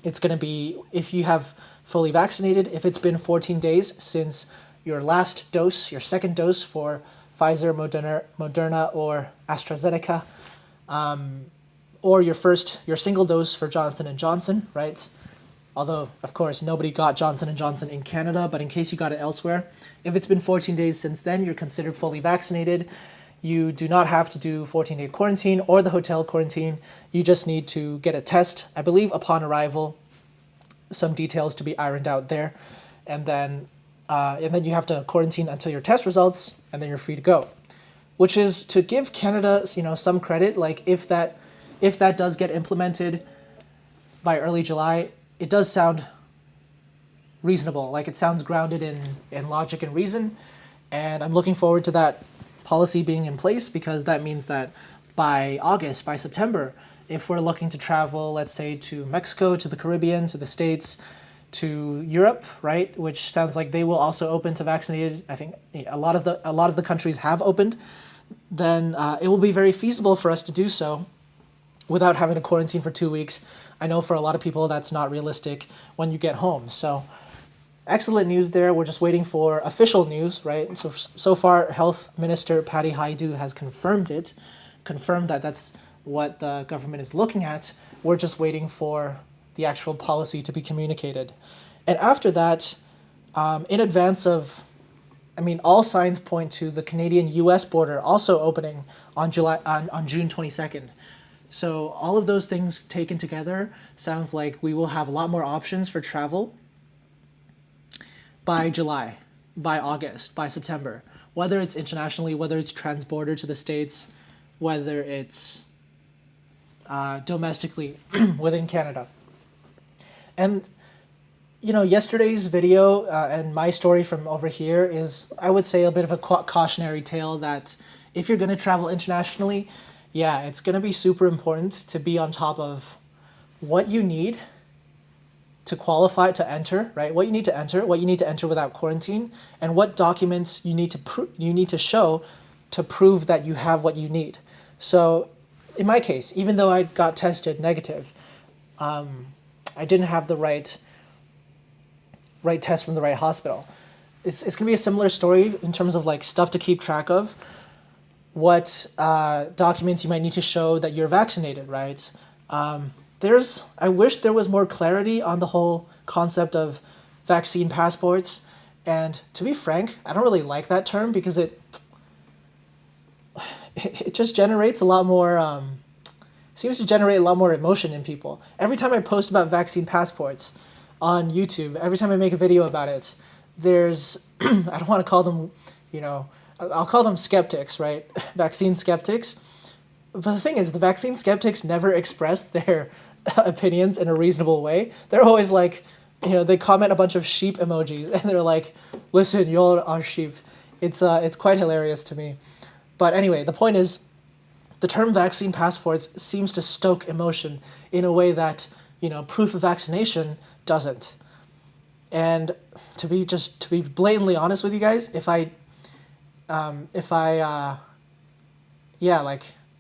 it's going to be, if you have fully vaccinated, if it's been 14 days since your last dose, your second dose for Pfizer, Moderna, or AstraZeneca, or your single dose for Johnson & Johnson, right? Although, of course, nobody got Johnson & Johnson in Canada, but in case you got it elsewhere, if it's been 14 days since then, you're considered fully vaccinated. You do not have to do 14-day quarantine or the hotel quarantine. You just need to get a test, I believe, upon arrival. Some details to be ironed out there. And then you have to quarantine until your test results, and then you're free to go. Which is to give Canada, some credit. Like if that does get implemented by early July, it does sound reasonable. Like it sounds grounded in logic and reason. And I'm looking forward to that policy being in place, because that means that by August, by September, if we're looking to travel, let's say to Mexico, to the Caribbean, to the States, to Europe, right, which sounds like they will also open to vaccinated. I think a lot of the countries have opened. Then it will be very feasible for us to do so without having to quarantine for 2 weeks. I know for a lot of people that's not realistic when you get home. So excellent news there. We're just waiting for official news, right? So far, Health Minister Patty Hajdu has confirmed that that's what the government is looking at. We're just waiting for the actual policy to be communicated. And after that, in advance of, all signs point to the Canadian-US border also opening on June 22nd. So all of those things taken together sounds like we will have a lot more options for travel by July, by August, by September, whether it's internationally, whether it's transborder to the States, whether it's domestically within Canada. And, yesterday's video and my story from over here is, I would say, a bit of a cautionary tale that if you're going to travel internationally, yeah, it's going to be super important to be on top of what you need to qualify to enter, right? What you need to enter without quarantine, and what documents you need to show to prove that you have what you need. So in my case, even though I got tested negative, I didn't have the right test from the right hospital. It's going to be a similar story in terms of like stuff to keep track of, what documents you might need to show that you're vaccinated, right? I wish there was more clarity on the whole concept of vaccine passports. And to be frank, I don't really like that term, because it just generates a lot more, seems to generate a lot more emotion in people. Every time I post about vaccine passports on YouTube, every time I make a video about it, there's, I don't want to call them, I'll call them skeptics, right? Vaccine skeptics. But the thing is, the vaccine skeptics never express their opinions in a reasonable way. They're always like, they comment a bunch of sheep emojis, and they're like, listen, y'all are sheep. It's quite hilarious to me. But anyway, the point is, the term vaccine passports seems to stoke emotion in a way that, proof of vaccination doesn't. And to be blatantly honest with you guys, I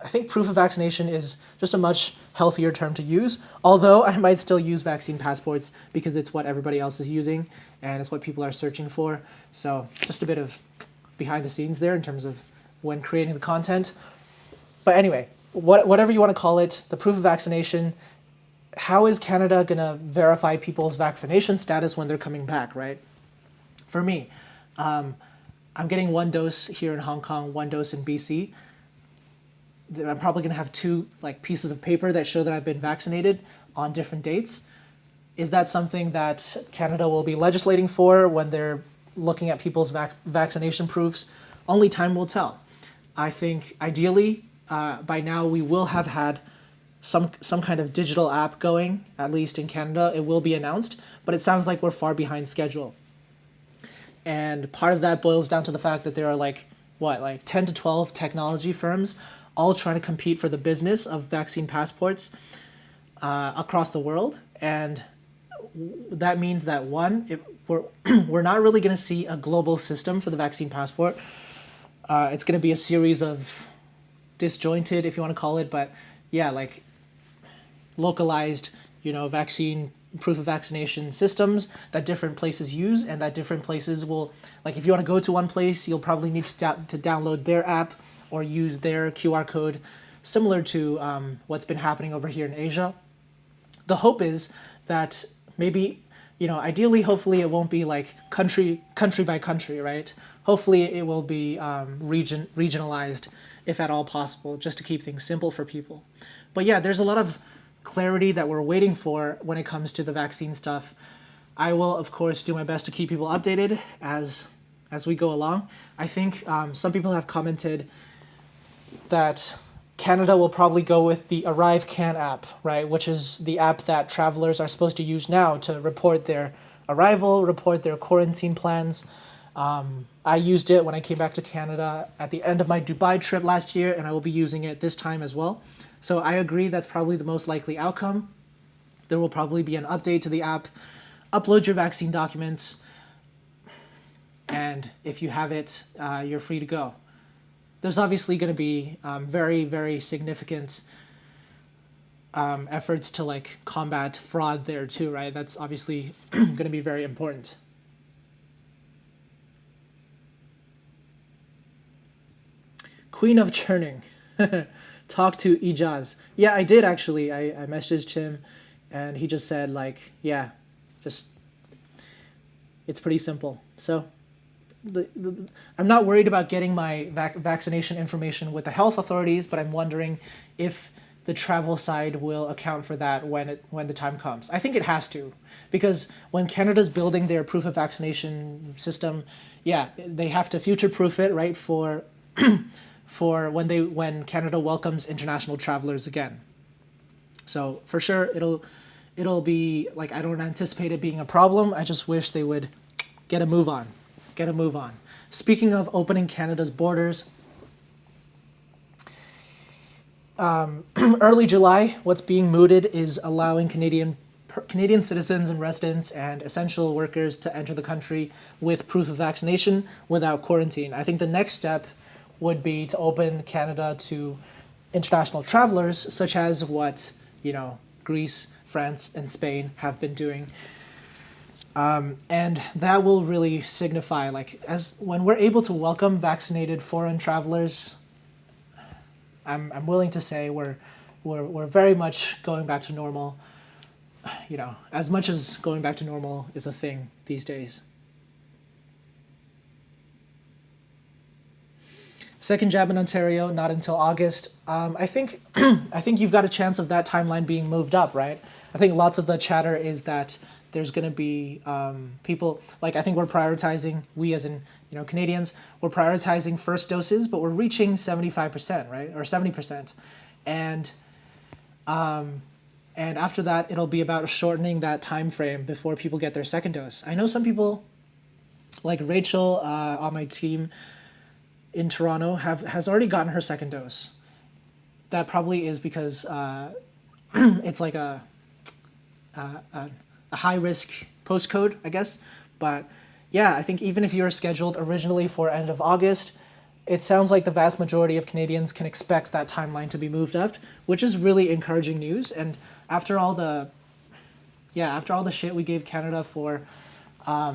think proof of vaccination is just a much healthier term to use, although I might still use vaccine passports because it's what everybody else is using and it's what people are searching for. So just a bit of behind the scenes there in terms of when creating the content. But anyway, whatever you want to call it, the proof of vaccination, how is Canada going to verify people's vaccination status when they're coming back, right? For me, I'm getting 1 dose here in Hong Kong, 1 dose in BC. I'm probably going to have 2 pieces of paper that show that I've been vaccinated on different dates. Is that something that Canada will be legislating for when they're looking at people's vaccination proofs? Only time will tell. I think ideally by now we will have had some kind of digital app going, at least in Canada. It will be announced, but it sounds like we're far behind schedule. And part of that boils down to the fact that there are like 10 to 12 technology firms all trying to compete for the business of vaccine passports across the world. And that means that we're not really going to see a global system for the vaccine passport. It's going to be a series of disjointed, if you want to call it, but yeah, like localized, vaccine proof of vaccination systems that different places use, and that different places will, like, if you want to go to one place, you'll probably need to download their app or use their QR code, similar to what's been happening over here in Asia. The hope is that maybe, ideally, hopefully it won't be like country by country, right? Hopefully it will be regionalized, if at all possible, just to keep things simple for people. But yeah, there's a lot of clarity that we're waiting for when it comes to the vaccine stuff. I will, of course, do my best to keep people updated as we go along. I think some people have commented that Canada will probably go with the ArriveCan app, right? Which is the app that travelers are supposed to use now to report their arrival, report their quarantine plans. I used it when I came back to Canada at the end of my Dubai trip last year, and I will be using it this time as well. So I agree that's probably the most likely outcome. There will probably be an update to the app. Upload your vaccine documents, and if you have it, you're free to go. There's obviously going to be very, very significant efforts to like combat fraud there too, right? That's obviously going to be very important. Queen of Churning. Talk to Ijaz. Yeah, I did actually. I messaged him, and he just said like, yeah, just it's pretty simple. So I'm not worried about getting my vaccination information with the health authorities, but I'm wondering if the travel side will account for that when the time comes. I think it has to, because when Canada's building their proof of vaccination system, yeah, they have to future-proof it, right, for when Canada welcomes international travelers again. So for sure it'll be like, I don't anticipate it being a problem. I just wish they would get a move on. Speaking of opening Canada's borders, early July, what's being mooted is allowing Canadian citizens and residents and essential workers to enter the country with proof of vaccination without quarantine. I think the next step would be to open Canada to international travelers, such as what, Greece, France, and Spain have been doing. And that will really signify, like, as when we're able to welcome vaccinated foreign travelers, I'm willing to say we're very much going back to normal. As much as going back to normal is a thing these days. Second jab in Ontario, not until August. I think you've got a chance of that timeline being moved up, right? I think lots of the chatter is that there's going to be people, like, I think we're prioritizing, we as in, Canadians, we're prioritizing first doses, but we're reaching 75%, right? Or 70%. And after that, it'll be about shortening that time frame before people get their second dose. I know some people, like Rachel on my team in Toronto, has already gotten her second dose. That probably is because it's like a high-risk postcode, I guess. But yeah, I think even if you were scheduled originally for end of August, it sounds like the vast majority of Canadians can expect that timeline to be moved up, which is really encouraging news. And after all the shit we gave Canada for our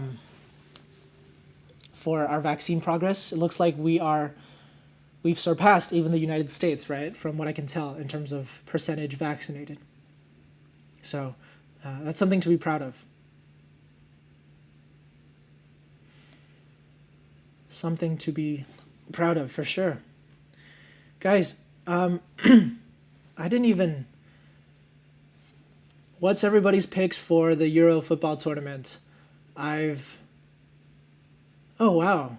vaccine progress, it looks like we've surpassed even the United States, right? From what I can tell in terms of percentage vaccinated. So that's something to be proud of. Something to be proud of for sure. Guys, I didn't even... What's everybody's picks for the Euro football tournament? Oh, wow.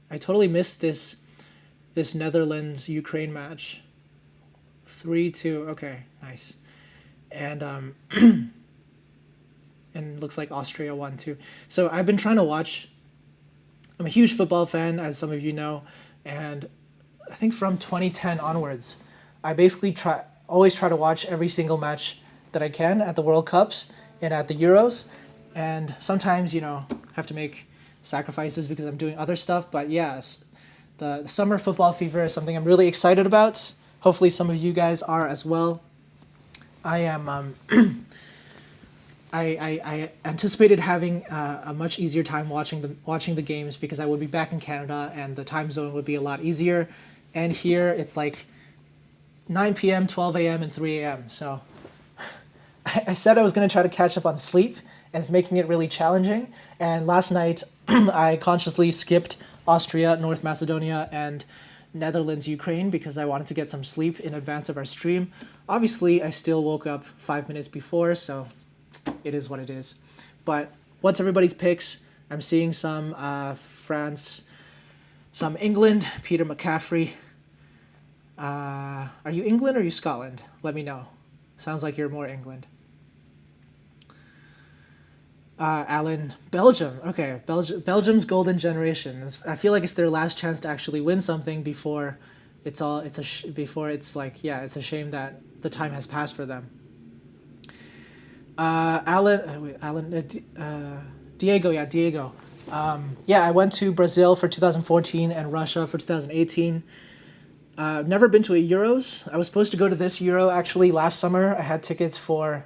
I totally missed this Netherlands-Ukraine match. 3-2. Okay, nice. And and looks like Austria won too. So I've been trying to watch. I'm a huge football fan, as some of you know, and I think from 2010 onwards, I basically always try to watch every single match that I can at the World Cups and at the Euros, and sometimes have to make sacrifices because I'm doing other stuff. But yes, the summer football fever is something I'm really excited about. Hopefully, some of you guys are as well. I am. I anticipated having a much easier time watching the games because I would be back in Canada and the time zone would be a lot easier. And here it's like 9 p.m., 12 a.m., and 3 a.m. So I said I was going to try to catch up on sleep, and it's making it really challenging. And last night I consciously skipped Austria, North Macedonia, and Netherlands, Ukraine because I wanted to get some sleep in advance of our stream. Obviously, I still woke up 5 minutes before, so it is what it is. But what's everybody's picks? I'm seeing some France, some England, Peter McCaffrey. Are you England or are you Scotland? Let me know. Sounds like you're more England. Alan, Belgium. Okay, Belgium's golden generation. I feel like it's their last chance to actually win something before it's a shame that the time has passed for them. Diego. I went to Brazil for 2014 and Russia for 2018. Never been to a Euros. I was supposed to go to this Euro actually last summer. I had tickets for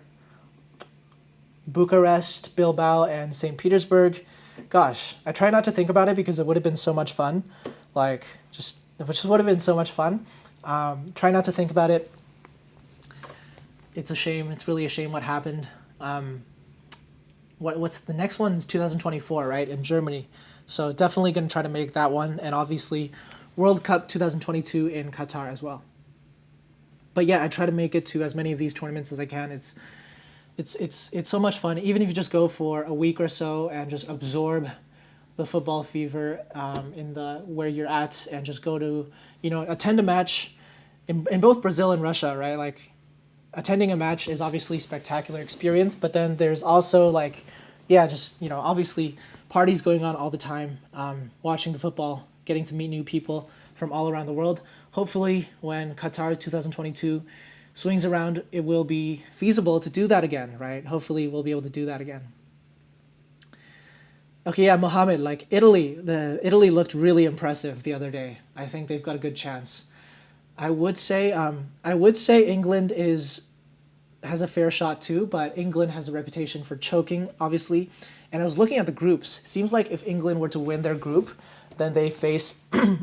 Bucharest, Bilbao, and St. Petersburg. Gosh, I try not to think about it because it would have been so much fun. Which would have been so much fun. Try not to think about it. It's a shame. It's really a shame what happened. What's the next one? Is 2024, right, in Germany. So definitely going to try to make that one, and obviously World Cup 2022 in Qatar as well. But yeah, I try to make it to as many of these tournaments as I can. It's so much fun, even if you just go for a week or so and just absorb the football fever where you're at, and just go to attend a match in both Brazil and Russia, right? Like, attending a match is obviously a spectacular experience, but then there's also obviously parties going on all the time, watching the football, getting to meet new people from all around the world. Hopefully when Qatar 2022 swings around, it will be feasible to do that again, right? Hopefully we'll be able to do that again. Okay, yeah, Mohammed, like Italy looked really impressive the other day. I think they've got a good chance. I would say England has a fair shot too, but England has a reputation for choking, obviously. And I was looking at the groups. It seems like if England were to win their group, then they face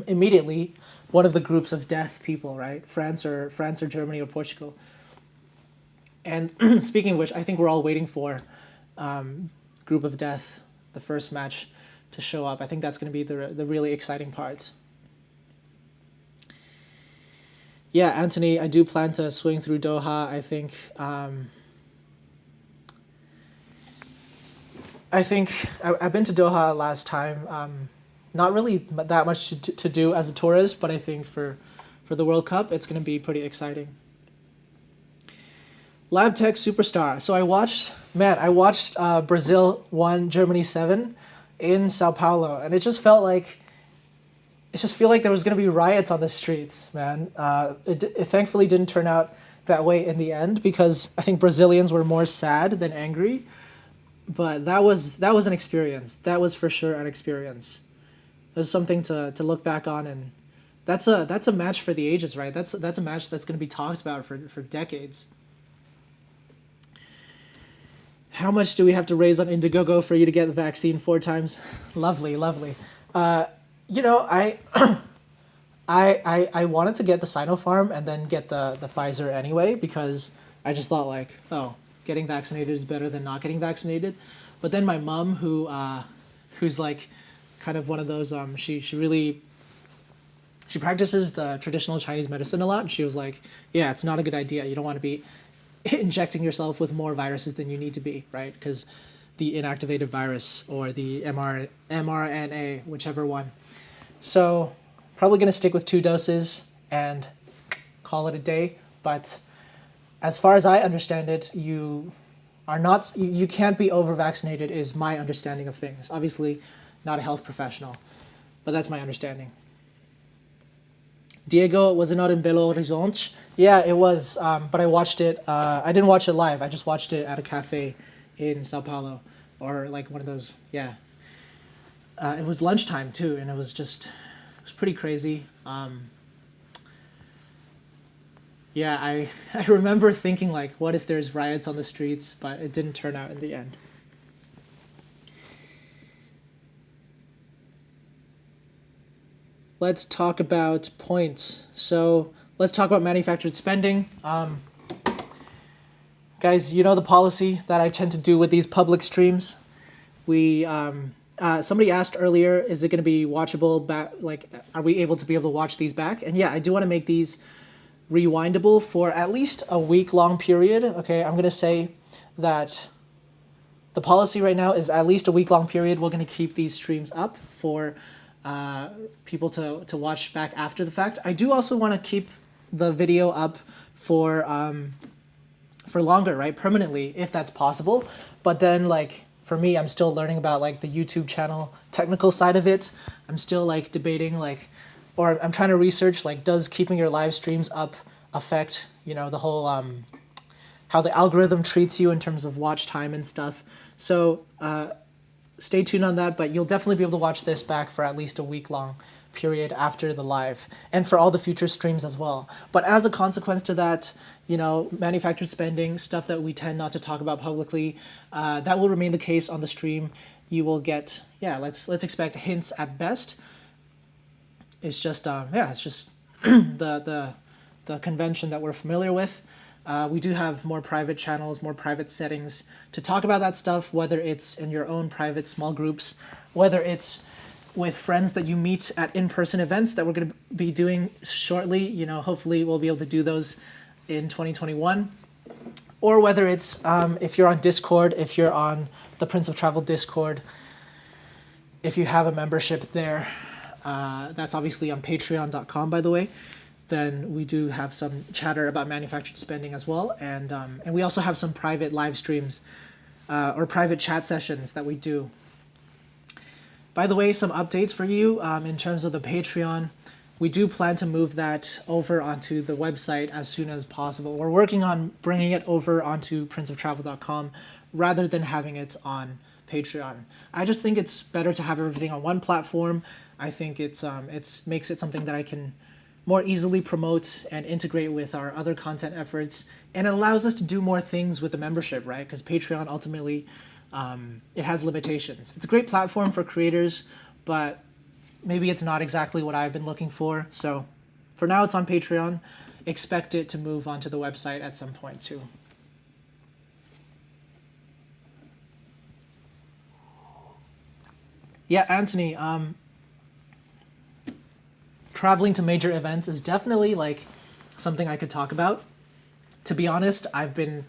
immediately one of the groups of death people, right? France or Germany or Portugal. And speaking of which, I think we're all waiting for group of death, the first match, to show up. I think that's going to be the really exciting part. Yeah, Anthony, I do plan to swing through Doha. I think I've been to Doha last time. Not really that much to do as a tourist, but I think for the World Cup, it's going to be pretty exciting. Lab Tech Superstar. So I watched Brazil 1, Germany 7 in Sao Paulo, and it just felt like there was going to be riots on the streets, man. It thankfully didn't turn out that way in the end, because I think Brazilians were more sad than angry. But that was an experience. That was for sure an experience. It was something to look back on, and that's a match for the ages, right? That's a match that's going to be talked about for decades. How much do we have to raise on Indiegogo for you to get the vaccine 4 times? Lovely. I wanted to get the Sinopharm and then get the Pfizer anyway, because I just thought getting vaccinated is better than not getting vaccinated. But then my mom, who's like kind of one of those, she practices the traditional Chinese medicine a lot, and she was like, yeah, it's not a good idea. You don't want to be injecting yourself with more viruses than you need to be, right? Because the inactivated virus or the mRNA, whichever one. So probably going to stick with 2 doses and call it a day. But as far as I understand it, you can't be over vaccinated is my understanding of things. Obviously, not a health professional, but that's my understanding. Diego, was it not in Belo Horizonte? Yeah, it was, but I watched it. I didn't watch it live. I just watched it at a cafe in Sao Paulo, or like one of those. Yeah, it was lunchtime too, and it was pretty crazy. Yeah, I remember thinking like, what if there's riots on the streets? But it didn't turn out in the end. Let's talk about points. So let's talk about manufactured spending. Guys, you know the policy that I tend to do with these public streams. Somebody asked earlier, is it going to be watchable back? Like, are we able to watch these back? And yeah, I do want to make these rewindable for at least a week-long period. Okay, I'm going to say that the policy right now is at least a week-long period. We're going to keep these streams up for people to watch back after the fact. I do also want to keep the video up for longer, right? Permanently, if that's possible. But then, like, for me, I'm still learning about like the YouTube channel technical side of it. I'm still like debating or I'm trying to research like, does keeping your live streams up affect, the whole how the algorithm treats you in terms of watch time and stuff. So stay tuned on that, but you'll definitely be able to watch this back for at least a week-long period after the live, and for all the future streams as well. But as a consequence to that, manufactured spending, stuff that we tend not to talk about publicly, that will remain the case on the stream. You will get, let's expect hints at best. It's just, it's just the convention that we're familiar with. We do have more private channels, more private settings to talk about that stuff, whether it's in your own private small groups, whether it's with friends that you meet at in-person events that we're going to be doing shortly. Hopefully we'll be able to do those in 2021. Or whether it's if you're on Discord, if you're on the Prince of Travel Discord, if you have a membership there, that's obviously on patreon.com, by the way. Then we do have some chatter about manufactured spending as well. And we also have some private live streams or private chat sessions that we do. By the way, some updates for you in terms of the Patreon. We do plan to move that over onto the website as soon as possible. We're working on bringing it over onto princeoftravel.com rather than having it on Patreon. I just think it's better to have everything on one platform. I think it makes it something that I can more easily promote and integrate with our other content efforts, and it allows us to do more things with the membership, right? Because Patreon ultimately, it has limitations. It's a great platform for creators, but maybe it's not exactly what I've been looking for. So for now, it's on Patreon. Expect it to move onto the website at some point too. Yeah, Anthony, traveling to major events is definitely like something I could talk about. To be honest, I've been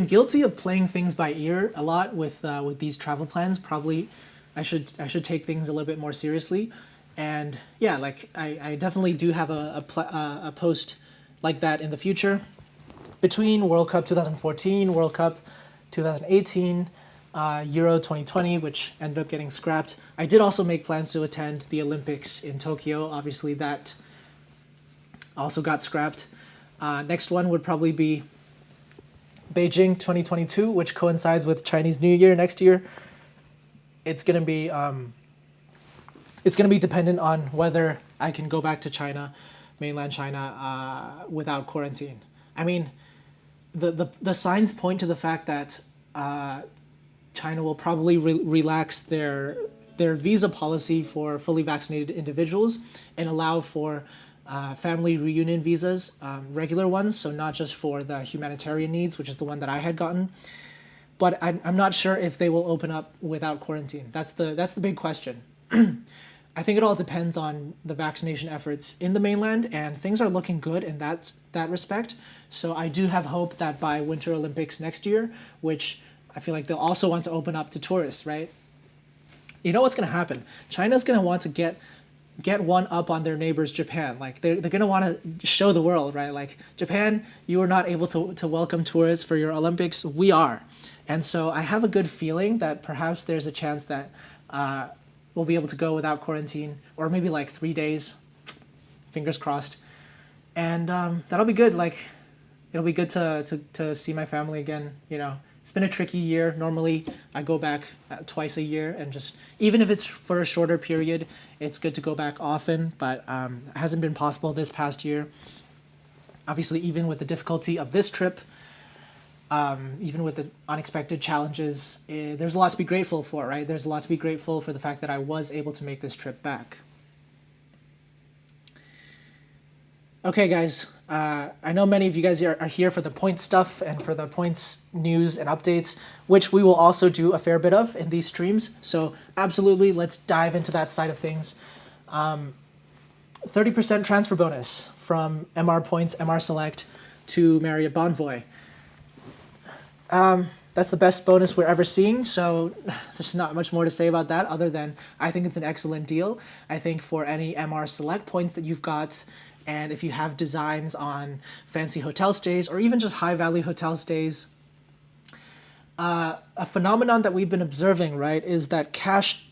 guilty of playing things by ear a lot with these travel plans. Probably I should take things a little bit more seriously. And yeah, like I definitely do have a post like that in the future. Between World Cup 2014, World Cup 2018, Euro 2020, which ended up getting scrapped. I did also make plans to attend the Olympics in Tokyo. Obviously, that also got scrapped. Next one would probably be Beijing 2022, which coincides with Chinese New Year next year. It's gonna be dependent on whether I can go back to China, mainland China, without quarantine. I mean, the signs point to the fact that China will probably relax their visa policy for fully vaccinated individuals and allow for family reunion visas, regular ones, so not just for the humanitarian needs, which is the one that I had gotten. But I'm not sure if they will open up without quarantine. That's the big question. I think it all depends on the vaccination efforts in the mainland, and things are looking good in that respect. So I do have hope that by Winter Olympics next year, which I feel like they'll also want to open up to tourists, right? You know what's going to happen? China's going to want to get get one up on their neighbors, Japan. Like they're gonna want to show the world, right? Like Japan, you were not able to welcome tourists for your Olympics. We are, and so I have a good feeling that perhaps there's a chance that we'll be able to go without quarantine, or maybe like 3 days. Fingers crossed, and that'll be good. Like it'll be good to see my family again. You know, it's been a tricky year. Normally, I go back twice a year, and just even if it's for a shorter period, it's good to go back often. But it hasn't been possible this past year. Obviously, even with the difficulty of this trip, even with the unexpected challenges, there's a lot to be grateful for, right? There's a lot to be grateful for the fact that I was able to make this trip back. Okay, guys, I know many of you guys are here for the points stuff and for the points news and updates, which we will also do a fair bit of in these streams. So absolutely, let's dive into that side of things. 30% transfer bonus from MR Points, MR Select to Marriott Bonvoy. That's the best bonus we're ever seeing, so there's not much more to say about that other than I think it's an excellent deal. I think for any MR Select points that you've got, and if you have designs on fancy hotel stays or even just high-value hotel stays, a phenomenon that we've been observing, right, is that cash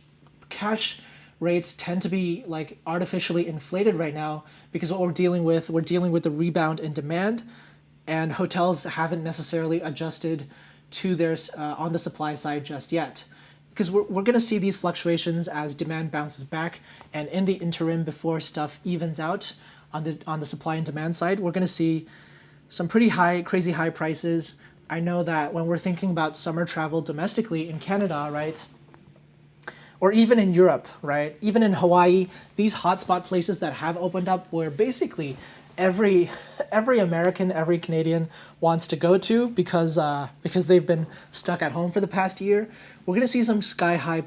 rates tend to be like artificially inflated right now because what we're dealing with the rebound in demand, and hotels haven't necessarily adjusted to theirs on the supply side just yet. Because we're going to see these fluctuations as demand bounces back, and in the interim before stuff evens out on the supply and demand side, we're going to see some pretty crazy high prices. I know that when we're thinking about summer travel domestically in Canada, right, or even in Europe, right, even in Hawaii, these hotspot places that have opened up where basically every American, every Canadian wants to go to because they've been stuck at home for the past year, we're going to see some sky-high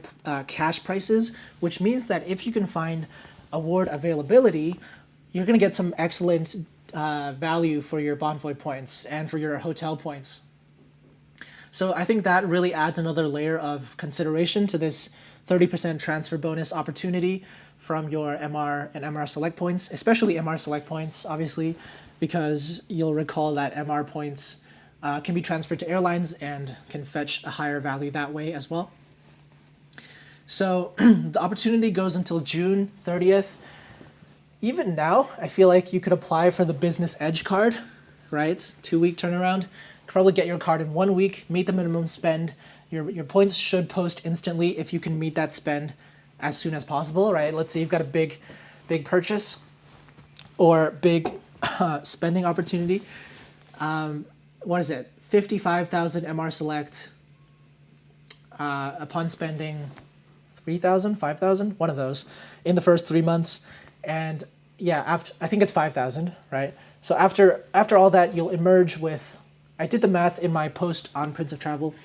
cash prices, which means that if you can find award availability, you're going to get some excellent value for your Bonvoy points and for your hotel points. So I think that really adds another layer of consideration to this 30% transfer bonus opportunity from your MR and MR Select points, especially MR Select points, obviously, because you'll recall that MR points can be transferred to airlines and can fetch a higher value that way as well. So the opportunity goes until June 30th. Even now, I feel like you could apply for the Business Edge card, right? 2-week turnaround. Probably get your card in 1 week, meet the minimum spend. Your points should post instantly if you can meet that spend as soon as possible, right? Let's say you've got a big purchase or big spending opportunity. What is it? 55,000 MR Select upon spending 3,000, 5,000, one of those in the first 3 months. And yeah, I think it's 5,000, right? So after all that, you'll emerge with, I did the math in my post on Prince of Travel,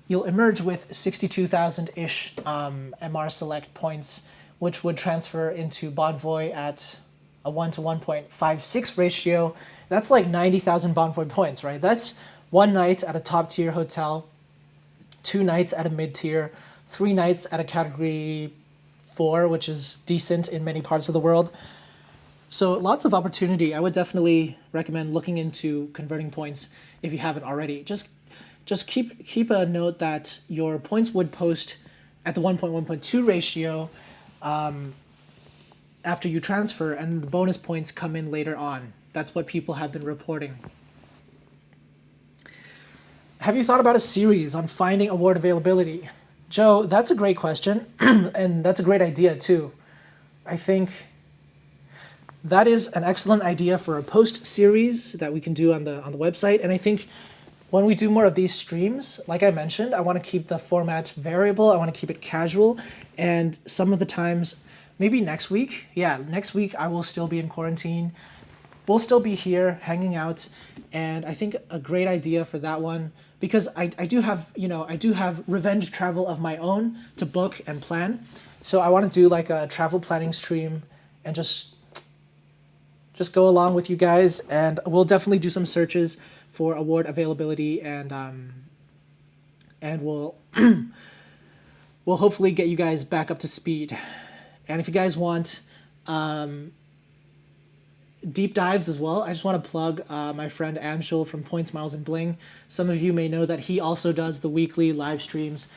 you'll emerge with 62,000-ish MR Select points, which would transfer into Bonvoy at a 1 to 1.56 ratio. That's like 90,000 Bonvoy points, right? That's 1 night at a top-tier hotel, 2 nights at a mid-tier, 3 nights at a category 4, which is decent in many parts of the world. So lots of opportunity. I would definitely recommend looking into converting points if you haven't already. Just keep a note that your points would post at the 1.1.2 ratio after you transfer, and the bonus points come in later on. That's what people have been reporting. Have you thought about a series on finding award availability? Joe, that's a great question, and that's a great idea too. I think that is an excellent idea for a post series that we can do on the website, and I think when we do more of these streams, like I mentioned, I want to keep the format variable. I want to keep it casual. And some of the times, maybe next week. Yeah, next week I will still be in quarantine. We'll still be here hanging out. And I think a great idea for that one, because I do have revenge travel of my own to book and plan. So I want to do like a travel planning stream and just go along with you guys, and we'll definitely do some searches for award availability, and we'll we'll hopefully get you guys back up to speed. And if you guys want deep dives as well, I just want to plug my friend Anshul from Points, Miles, and Bling. Some of you may know that he also does the weekly live streams.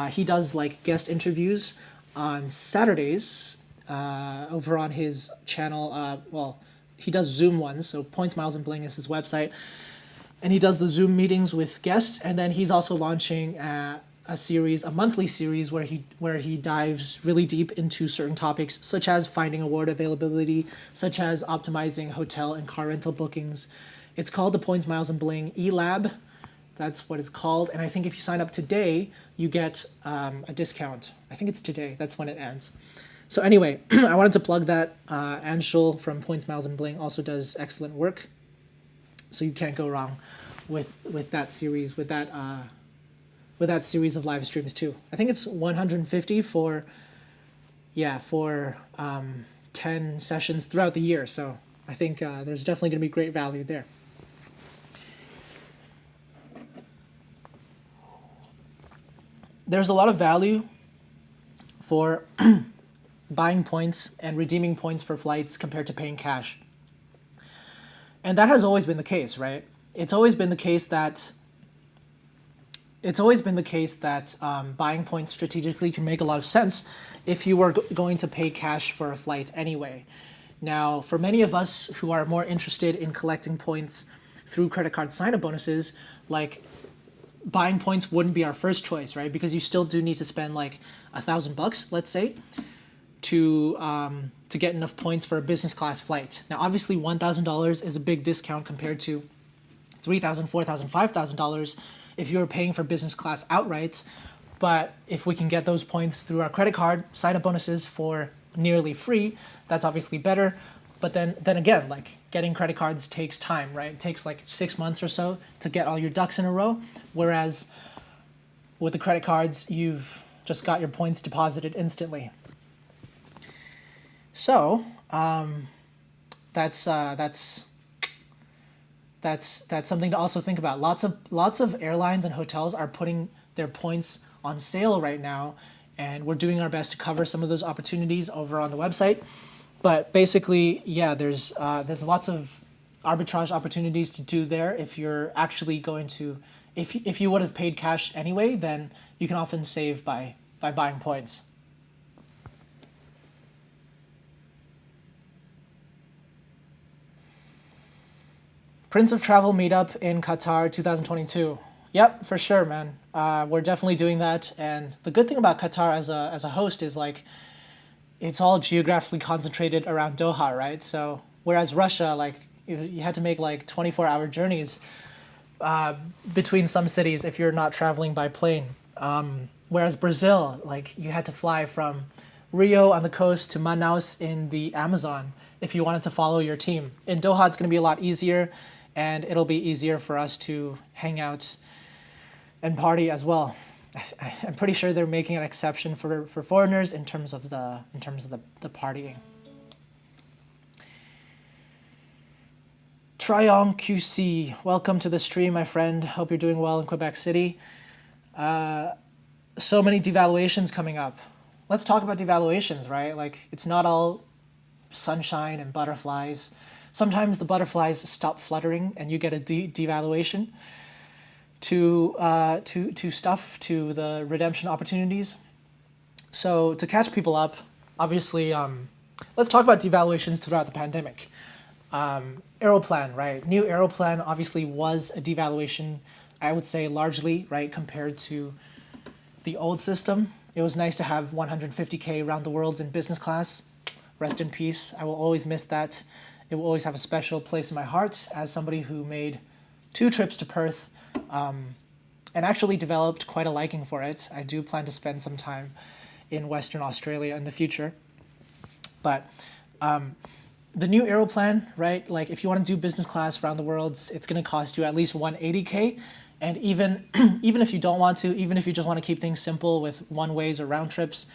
He does like guest interviews on Saturdays over on his channel. Well, he does Zoom ones, so Points, Miles, and Bling is his website. And he does the Zoom meetings with guests, and then he's also launching a monthly series where he dives really deep into certain topics, such as finding award availability, such as optimizing hotel and car rental bookings. It's called the Points, Miles, and Bling eLab. That's what it's called. And I think if you sign up today, you get a discount. I think it's today. That's when it ends. So anyway, I wanted to plug that. Anshul from Points, Miles, and Bling also does excellent work. So you can't go wrong with that series, with that series of live streams too. I think it's 150 for 10 sessions throughout the year. So I think there's definitely going to be great value there. There's a lot of value for buying points and redeeming points for flights compared to paying cash. And that has always been the case, right? It's always been the case that buying points strategically can make a lot of sense if you were going to pay cash for a flight anyway. Now, for many of us who are more interested in collecting points through credit card sign-up bonuses, like buying points wouldn't be our first choice, right? Because you still do need to spend like $1,000, let's say, to get enough points for a business class flight. Now, obviously, $1,000 is a big discount compared to $3,000, $4,000, $5,000 if you're paying for business class outright. But if we can get those points through our credit card sign-up bonuses for nearly free, that's obviously better. But then again, like getting credit cards takes time, right? It takes like 6 months or so to get all your ducks in a row. Whereas with the credit cards, you've just got your points deposited instantly. So that's something to also think about. Lots of airlines and hotels are putting their points on sale right now, and we're doing our best to cover some of those opportunities over on the website. But basically, yeah, there's lots of arbitrage opportunities to do there. If you're actually going to, if you would have paid cash anyway, then you can often save by buying points. Prince of Travel meetup in Qatar 2022. Yep, for sure, man. We're definitely doing that. And the good thing about Qatar as a host is like, it's all geographically concentrated around Doha, right? So whereas Russia, like you had to make like 24-hour journeys between some cities if you're not traveling by plane. Whereas Brazil, like you had to fly from Rio on the coast to Manaus in the Amazon if you wanted to follow your team. In Doha, it's going to be a lot easier, and it'll be easier for us to hang out and party as well. I'm pretty sure they're making an exception for foreigners in terms of the partying. Triong QC, welcome to the stream, my friend. Hope you're doing well in Quebec City. So many devaluations coming up. Let's talk about devaluations, right? Like it's not all sunshine and butterflies. Sometimes the butterflies stop fluttering and you get a devaluation to the redemption opportunities. So to catch people up, obviously, let's talk about devaluations throughout the pandemic. Aeroplan, right? New Aeroplan obviously was a devaluation, I would say largely, right, compared to the old system. It was nice to have 150K around the world in business class. Rest in peace. I will always miss that. It will always have a special place in my heart as somebody who made 2 trips to Perth and actually developed quite a liking for it. I do plan to spend some time in Western Australia in the future. But the new Aeroplan, right? Like if you want to do business class around the world, it's going to cost you at least 180K. And even if you don't want to, even if you just want to keep things simple with one-ways or round trips,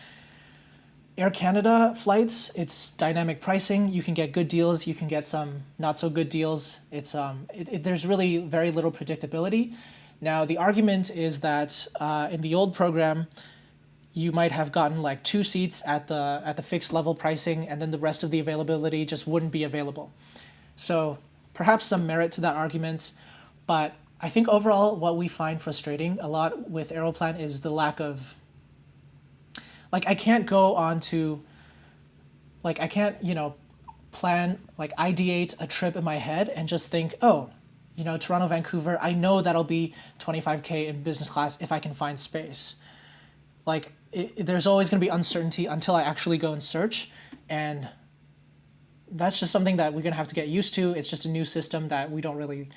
Air Canada flights, it's dynamic pricing. You can get good deals. You can get some not so good deals. It's there's really very little predictability. Now the argument is that in the old program, you might have gotten like 2 seats at the fixed level pricing, and then the rest of the availability just wouldn't be available. So perhaps some merit to that argument, but I think overall what we find frustrating a lot with Aeroplan is the lack of, like, I can't go on to, like, I can't, plan, like, ideate a trip in my head and just think, oh, Toronto, Vancouver, I know that'll be 25K in business class if I can find space. Like, there's always going to be uncertainty until I actually go and search, and that's just something that we're going to have to get used to. It's just a new system that we don't really,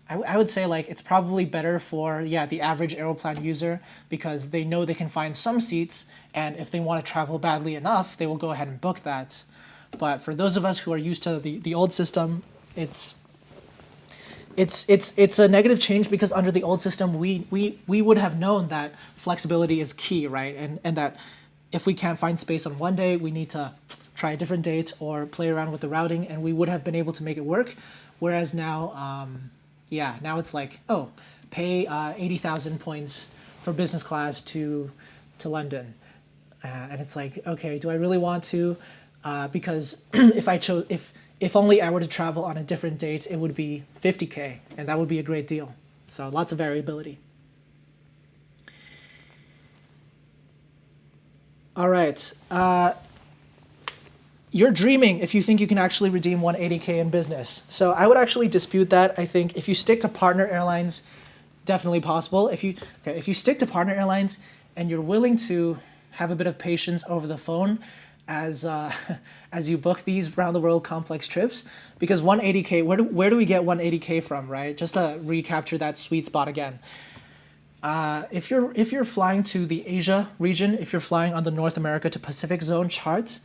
I would say, like, it's probably better for, the average Aeroplan user, because they know they can find some seats, and if they want to travel badly enough, they will go ahead and book that. But for those of us who are used to the old system, it's a negative change, because under the old system, we would have known that flexibility is key, right? And that if we can't find space on one day, we need to try a different date or play around with the routing, and we would have been able to make it work. Whereas now, now it's like, oh, pay 80,000 points for business class to London, and it's like, okay, do I really want to? Because if only I were to travel on a different date, it would be 50K, and that would be a great deal. So lots of variability. All right. You're dreaming if you think you can actually redeem 180K in business. So I would actually dispute that. I think if you stick to partner airlines, definitely possible. If you stick to partner airlines and you're willing to have a bit of patience over the phone as you book these round the world complex trips, because 180K, where do we get 180K from, right? Just to recapture that sweet spot again. If you're flying to the Asia region, if you're flying on the North America to Pacific zone chart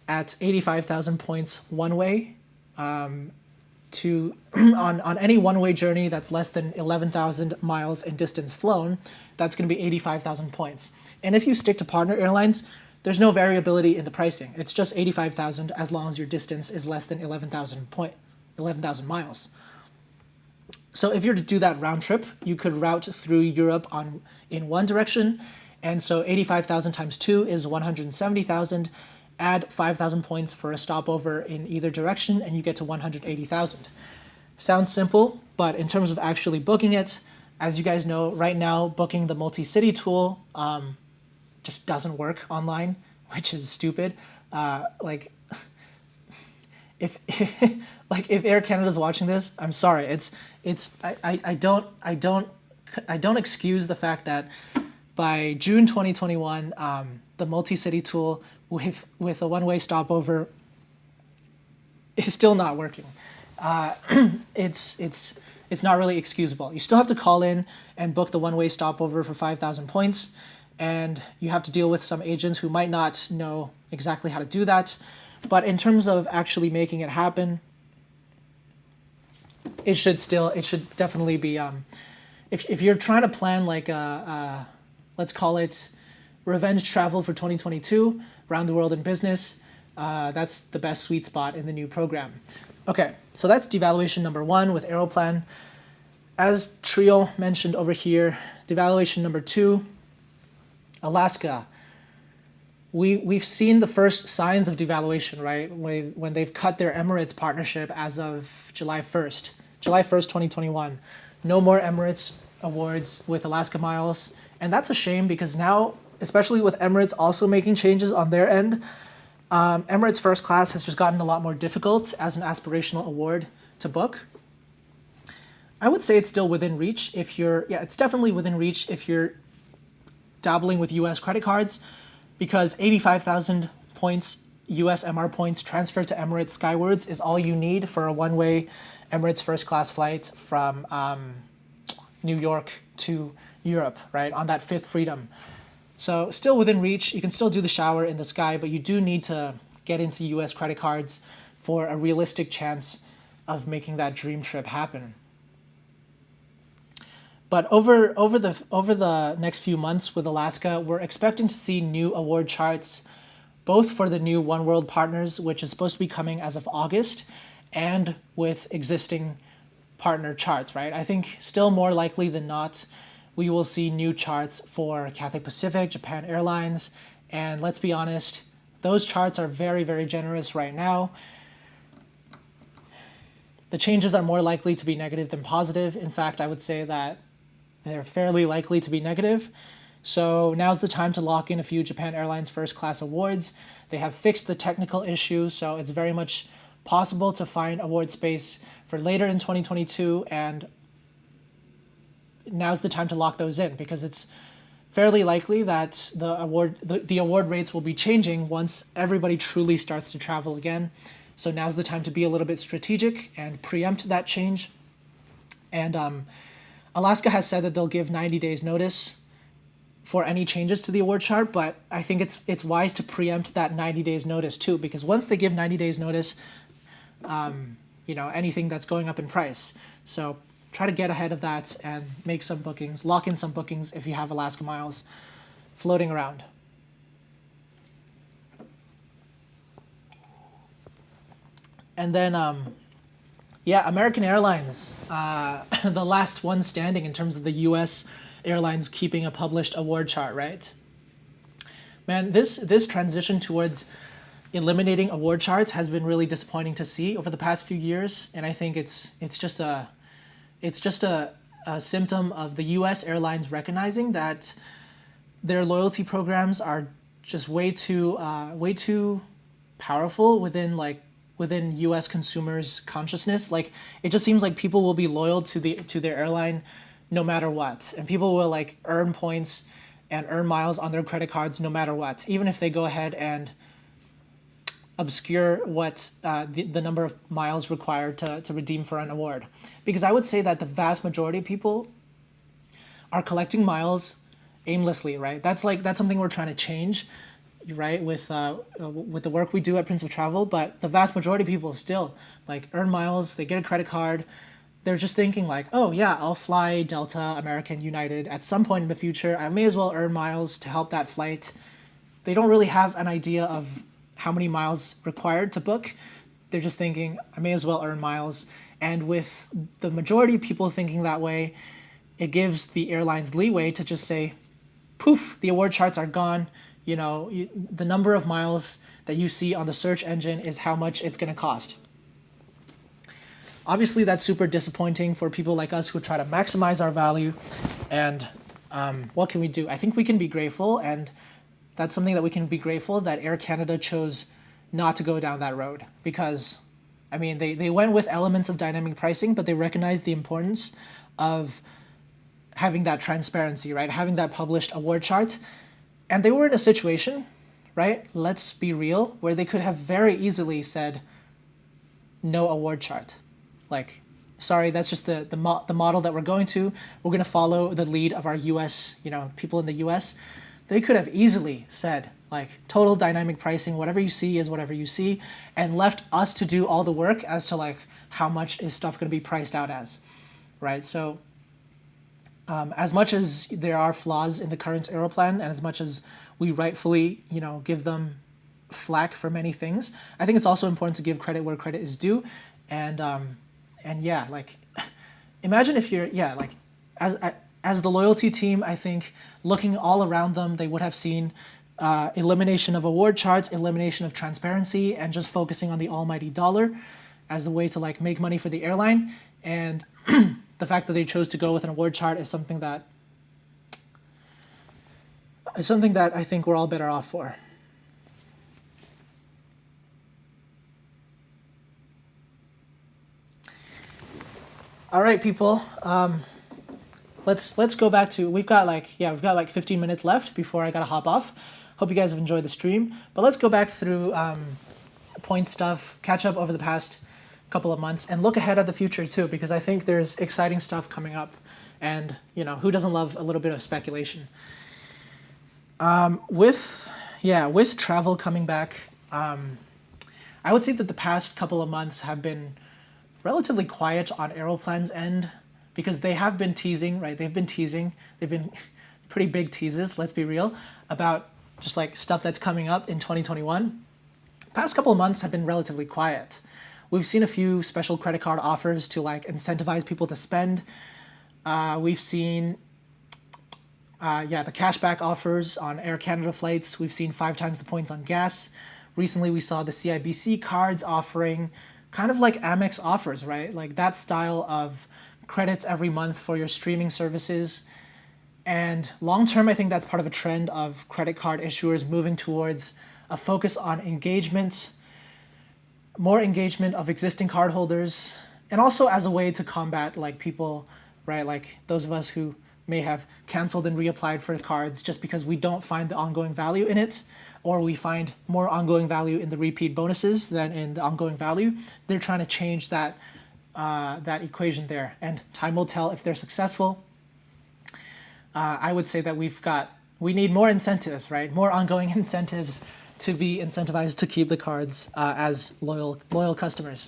at 85,000 points one way, to on any one-way journey that's less than 11,000 miles in distance flown, that's going to be 85,000 points. And if you stick to partner airlines, there's no variability in the pricing. It's just 85,000 as long as your distance is less than 11,000 miles. So if you're to do that round trip, you could route through Europe in one direction, and so 85,000 times 2 is 170,000. Add 5,000 points for a stopover in either direction, and you get to 180,000. Sounds simple, but in terms of actually booking it, as you guys know, right now booking the multi-city tool just doesn't work online, which is stupid. If if Air Canada's watching this, I'm sorry. I don't excuse the fact that by June 2021, the multi-city tool with a one-way stopover is still not working. It's not really excusable. You still have to call in and book the one-way stopover for 5,000 points, and you have to deal with some agents who might not know exactly how to do that. But in terms of actually making it happen, it should definitely be, if you're trying to plan like let's call it revenge travel for 2022, round the world in business, that's the best sweet spot in the new program. Okay, so that's devaluation number 1 with Aeroplan. As Trio mentioned over here, devaluation number 2, Alaska. We've seen the first signs of devaluation, right? When they've cut their Emirates partnership as of July 1st, 2021. No more Emirates awards with Alaska Miles. And that's a shame, because now, especially with Emirates also making changes on their end, Emirates First Class has just gotten a lot more difficult as an aspirational award to book. I would say it's still within reach it's definitely within reach if you're dabbling with US credit cards, because 85,000 points, US MR points transferred to Emirates Skywards is all you need for a one-way Emirates First Class flight from New York to Europe, right, on that fifth freedom. So still within reach. You can still do the shower in the sky, but you do need to get into US credit cards for a realistic chance of making that dream trip happen. But over the next few months with Alaska, we're expecting to see new award charts, both for the new One World partners, which is supposed to be coming as of August, and with existing partner charts, right? I think still more likely than not, we will see new charts for Cathay Pacific, Japan Airlines, and let's be honest, those charts are very, very generous right now. The changes are more likely to be negative than positive. In fact, I would say that they're fairly likely to be negative. So now's the time to lock in a few Japan Airlines first class awards. They have fixed the technical issue, so it's very much possible to find award space for later in 2022, and now's the time to lock those in because it's fairly likely that the award rates will be changing once everybody truly starts to travel again. So now's the time to be a little bit strategic and preempt that change. And Alaska has said that they'll give 90 days notice for any changes to the award chart, but I think it's wise to preempt that 90 days notice too, because once they give 90 days notice, anything that's going up in price. So try to get ahead of that and make some bookings, lock in some bookings if you have Alaska miles floating around. And then, American Airlines, the last one standing in terms of the U.S. airlines keeping a published award chart, right? Man, this transition towards eliminating award charts has been really disappointing to see over the past few years, and I think it's just a symptom of the U.S. airlines recognizing that their loyalty programs are just way too powerful within U.S. consumers' consciousness. Like, it just seems like people will be loyal to their airline no matter what, and people will earn points and earn miles on their credit cards no matter what, even if they go ahead and obscure what the number of miles required to redeem for an award. Because I would say that the vast majority of people are collecting miles aimlessly, right? That's something we're trying to change, right, with the work we do at Prince of Travel. But the vast majority of people still earn miles, they get a credit card, they're just thinking oh yeah, I'll fly Delta, American, United at some point in the future, I may as well earn miles to help that flight. They don't really have an idea of how many miles required to book. They're just thinking, I may as well earn miles. And with the majority of people thinking that way, it gives the airlines leeway to just say, poof, the award charts are gone. The number of miles that you see on the search engine is how much it's going to cost. Obviously, that's super disappointing for people like us who try to maximize our value. And what can we do? I think we can be grateful, and that's something that we can be grateful that Air Canada chose not to go down that road, because, they went with elements of dynamic pricing, but they recognized the importance of having that transparency, right? Having that published award chart. And they were in a situation, right? Let's be real, where they could have very easily said, no award chart. Sorry, that's just the model that we're going to. We're going to follow the lead of our U.S., people in the U.S. They could have easily said, total dynamic pricing, whatever you see is whatever you see, and left us to do all the work as to how much is stuff going to be priced out as, right? So as much as there are flaws in the current Aeroplan, and as much as we rightfully, give them flack for many things, I think it's also important to give credit where credit is due. And imagine if you're, as the loyalty team, I think looking all around them, they would have seen elimination of award charts, elimination of transparency, and just focusing on the almighty dollar as a way to make money for the airline. And the fact that they chose to go with an award chart is something that I think we're all better off for. All right, people. Let's go back to, we've got 15 minutes left before I gotta hop off. Hope you guys have enjoyed the stream. But let's go back through point stuff, catch up over the past couple of months, and look ahead at the future too, because I think there's exciting stuff coming up. And who doesn't love a little bit of speculation? With travel coming back, I would say that the past couple of months have been relatively quiet on Aeroplan's end, because they have been teasing, right? They've been pretty big teases, let's be real, about just stuff that's coming up in 2021. Past couple of months have been relatively quiet. We've seen a few special credit card offers to incentivize people to spend. We've seen Yeah, the cashback offers on Air Canada flights. We've seen 5 times the points on gas. Recently, we saw the CIBC cards offering kind of like Amex offers, right? Like that style of credits every month for your streaming services. And long term, I think that's part of a trend of credit card issuers moving towards a focus on engagement, more engagement of existing cardholders, and also as a way to combat like people, right? Like those of us who may have canceled and reapplied for cards just because we don't find the ongoing value in it, or we find more ongoing value in the repeat bonuses than in the ongoing value. They're trying to change that that equation there, and time will tell if they're successful. I would say that we need more incentives, right? More ongoing incentives to be incentivized to keep the cards as loyal customers.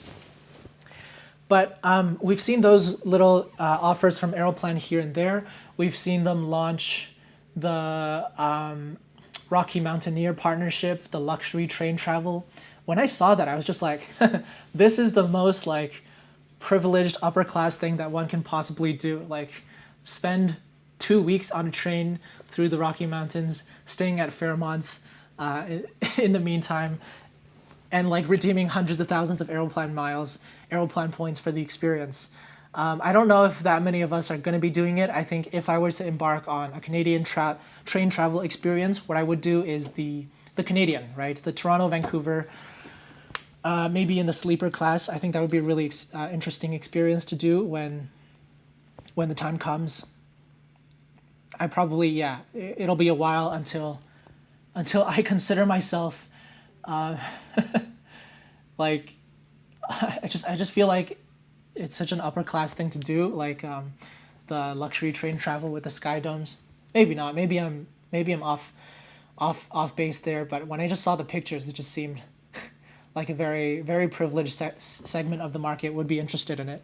But we've seen those little offers from Aeroplan here and there. We've seen them launch the Rocky Mountaineer partnership, the luxury train travel. When I saw that, I was just like, this is the most like privileged upper class thing that one can possibly do. Like spend 2 weeks on a train through the Rocky Mountains, staying at Fairmonts in the meantime, and like redeeming hundreds of thousands of Aeroplan miles, Aeroplan points for the experience. I don't know if that many of us are going to be doing it. I think if I were to embark on a Canadian train travel experience, what I would do is the Canadian, right? The Toronto, Vancouver, maybe in the sleeper class. I think that would be a really interesting experience to do when the time comes. I probably, yeah, it'll be a while until I consider myself like I just feel like it's such an upper class thing to do, like the luxury train travel with the sky domes. Maybe not. Maybe I'm off base there. But when I just saw the pictures, it just seemed like a very privileged segment of the market would be interested in it.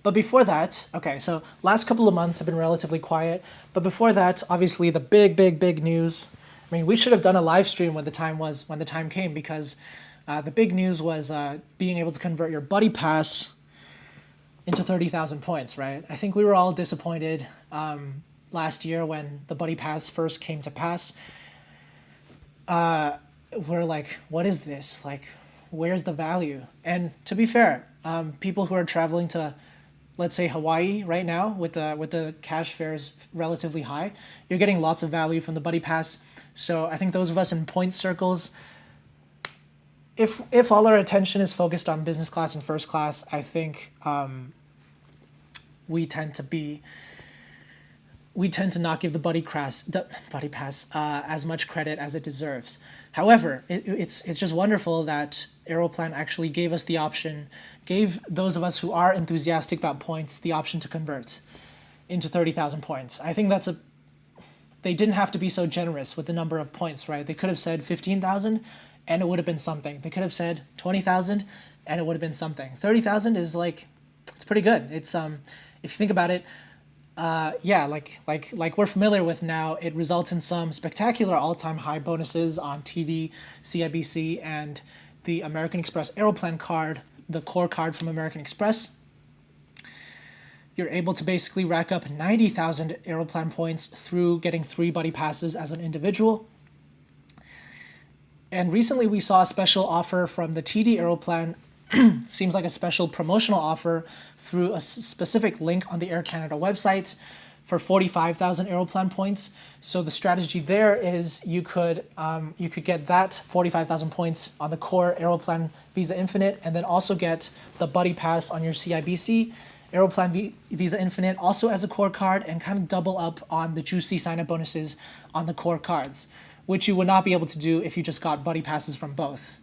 But before that, okay, so last couple of months have been relatively quiet. But before that, obviously the big news. I mean, we should have done a live stream when the time came, because the big news was being able to convert your Buddy Pass into 30,000 points, right? I think we were all disappointed last year when the Buddy Pass first came to pass. We're like, what is this? Like, where's the value? And to be fair, people who are traveling to, let's say, Hawaii right now with the cash fares relatively high, you're getting lots of value from the Buddy Pass. So I think those of us in point circles, if all our attention is focused on business class and first class, I think we tend to not give the Buddy Pass as much credit as it deserves. However, it's just wonderful that Aeroplan actually gave us the option, gave those of us who are enthusiastic about points the option to convert into 30,000 points. I think they didn't have to be so generous with the number of points, right? They could have said 15,000 and it would have been something. They could have said 20,000 and it would have been something. 30,000 is like, it's pretty good. It's if you think about it, yeah, like we're familiar with now, it results in some spectacular all-time high bonuses on TD, CIBC, and the American Express Aeroplan card, the core card from American Express. You're able to basically rack up 90,000 Aeroplan points through getting 3 Buddy Passes as an individual. And recently we saw a special offer from the TD Aeroplan, seems like a special promotional offer through a specific link on the Air Canada website for 45,000 Aeroplan points. So the strategy there is you could get that 45,000 points on the core Aeroplan Visa Infinite, and then also get the Buddy Pass on your CIBC Aeroplan Visa Infinite also as a core card, and kind of double up on the juicy sign-up bonuses on the core cards, which you would not be able to do if you just got Buddy Passes from both.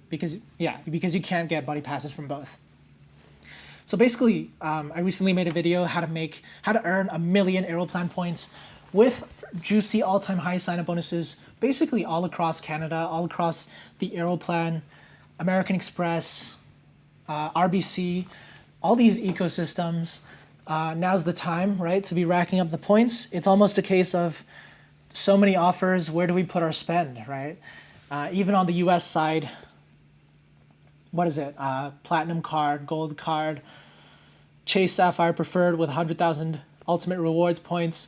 Because you can't get Buddy Passes from both. So basically, I recently made a video how to earn 1 million Aeroplan points with juicy all-time high sign-up bonuses, basically all across Canada, all across the Aeroplan, American Express, RBC, all these ecosystems. Now's the time, right, to be racking up the points. It's almost a case of so many offers, where do we put our spend, right? Even on the US side, what is it? Platinum card, gold card, Chase Sapphire Preferred with 100,000 ultimate rewards points.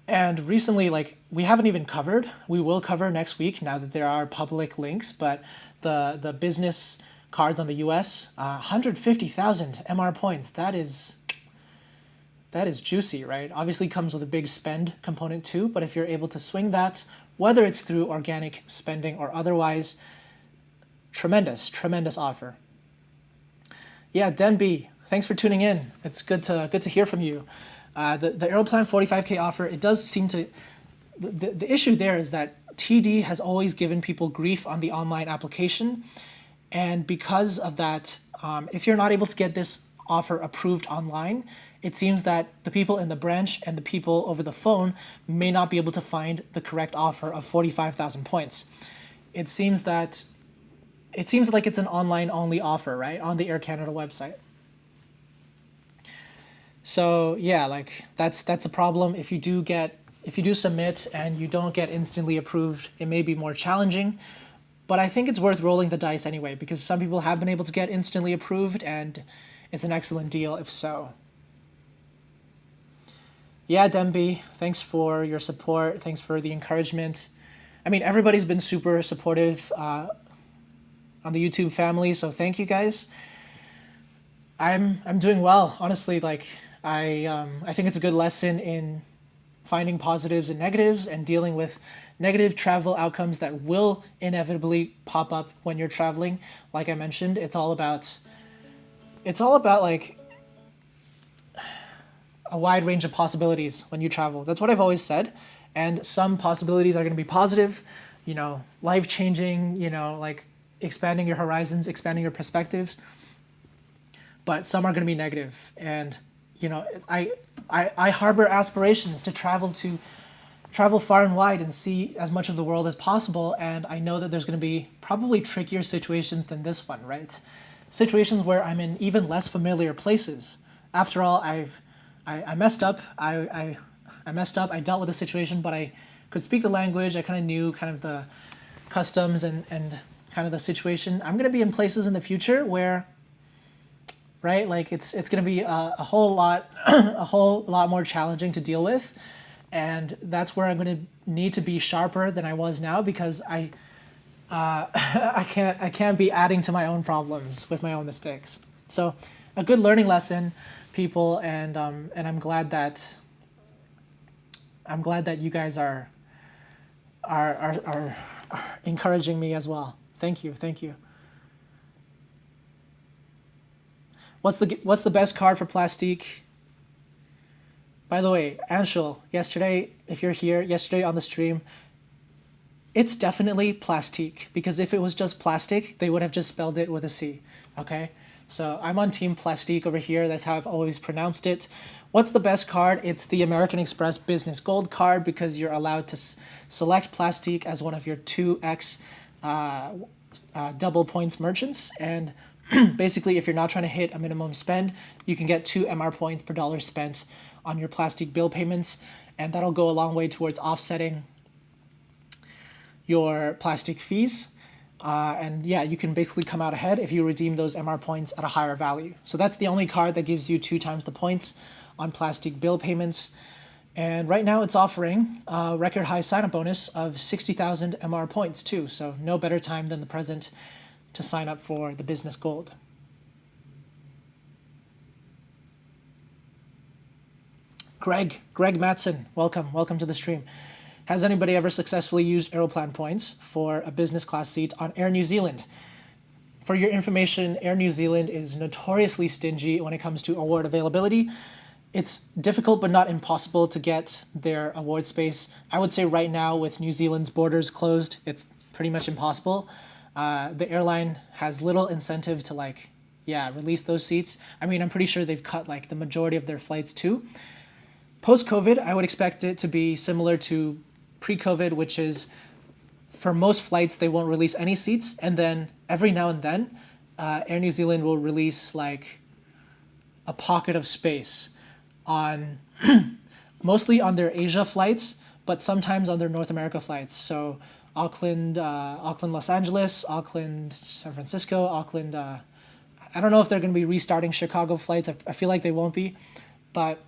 And recently, like, we haven't even covered, we will cover next week now that there are public links, but the business cards on the US, 150,000 MR points. That is juicy, right? Obviously comes with a big spend component too, but if you're able to swing that, whether it's through organic spending or otherwise, tremendous, tremendous offer. Yeah, Denby, thanks for tuning in. It's good to hear from you. The Aeroplan 45K offer, it does seem to, the issue there is that TD has always given people grief on the online application. And because of that, if you're not able to get this offer approved online, it seems that the people in the branch and the people over the phone may not be able to find the correct offer of 45,000 points. It seems like it's an online only offer, right, on the Air Canada website. So yeah, like that's a problem. If you do submit and you don't get instantly approved, it may be more challenging. But I think it's worth rolling the dice anyway, because some people have been able to get instantly approved, and it's an excellent deal if so. Yeah, Demby, thanks for your support. Thanks for the encouragement. I mean, everybody's been super supportive on the YouTube family, so thank you guys. I'm doing well, honestly. Like I think it's a good lesson in finding positives and negatives and dealing with negative travel outcomes that will inevitably pop up when you're traveling. Like I mentioned, it's all about like a wide range of possibilities when you travel. That's what I've always said. And some possibilities are going to be positive, life-changing, like expanding your horizons, expanding your perspectives. But some are going to be negative. And, I harbor aspirations to travel far and wide and see as much of the world as possible. And I know that there's going to be probably trickier situations than this one, right? Situations where I'm in even less familiar places. After all, I messed up. I messed up. I dealt with the situation, but I could speak the language. I kind of knew kind of the customs and kind of the situation. I'm going to be in places in the future where, right, like it's going to be a whole lot more challenging to deal with, and that's where I'm going to need to be sharper than I was now, because I can't be adding to my own problems with my own mistakes. So a good learning lesson, people, and I'm glad that you guys are encouraging me as well. Thank you. What's the best card for Plastique? By the way, Anshul, yesterday, if you're here, yesterday on the stream, it's definitely Plastique, because if it was just plastic, they would have just spelled it with a C, okay? So I'm on Team Plastique over here. That's how I've always pronounced it. What's the best card? It's the American Express Business Gold card, because you're allowed to select Plastique as one of your 2x double points merchants. And basically, if you're not trying to hit a minimum spend, you can get 2 MR points per dollar spent on your Plastique bill payments. And that'll go a long way towards offsetting your Plastique fees. And yeah, you can basically come out ahead if you redeem those MR points at a higher value. So that's the only card that gives you 2 times the points on Plastique bill payments. And right now it's offering a record high sign-up bonus of 60,000 MR points too. So no better time than the present to sign up for the Business Gold. Greg Matson, welcome to the stream. Has anybody ever successfully used Aeroplan points for a business class seat on Air New Zealand? For your information, Air New Zealand is notoriously stingy when it comes to award availability. It's difficult but not impossible to get their award space. I would say right now, with New Zealand's borders closed, it's pretty much impossible. The airline has little incentive to release those seats. I mean, I'm pretty sure they've cut the majority of their flights too. Post-COVID, I would expect it to be similar to pre-COVID, which is for most flights, they won't release any seats. And then every now and then, Air New Zealand will release a pocket of space on mostly on their Asia flights, but sometimes on their North America flights. So Auckland, Los Angeles, Auckland, San Francisco, Auckland. I don't know if they're going to be restarting Chicago flights. I feel like they won't be, but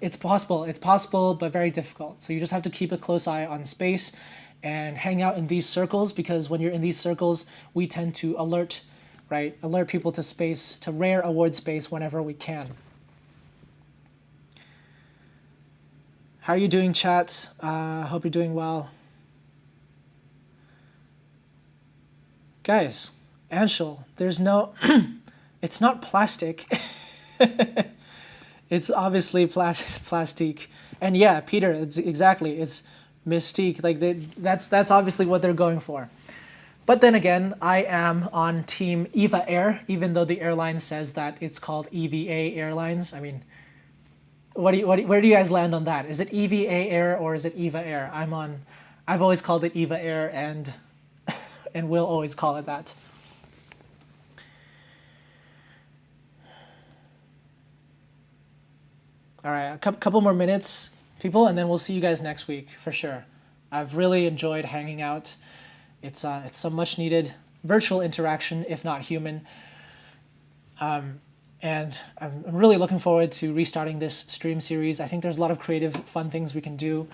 It's possible. It's possible, but very difficult. So you just have to keep a close eye on space and hang out in these circles, because when you're in these circles, we tend to alert, right? Alert people to space, to rare award space whenever we can. How are you doing, chat? Hope you're doing well. Guys, Anshul, there's no, it's not plastic. It's obviously plastic. And yeah, Peter, it's exactly, it's mystique. Like that's obviously what they're going for. But then again, I am on team EVA Air, even though the airline says that it's called EVA Airlines. I mean, where do you guys land on that? Is it EVA Air or is it EVA Air? I've always called it EVA Air, and will always call it that. All right, a couple more minutes, people, and then we'll see you guys next week for sure. I've really enjoyed hanging out. It's some much needed virtual interaction, if not human. And I'm really looking forward to restarting this stream series. I think there's a lot of creative, fun things we can do,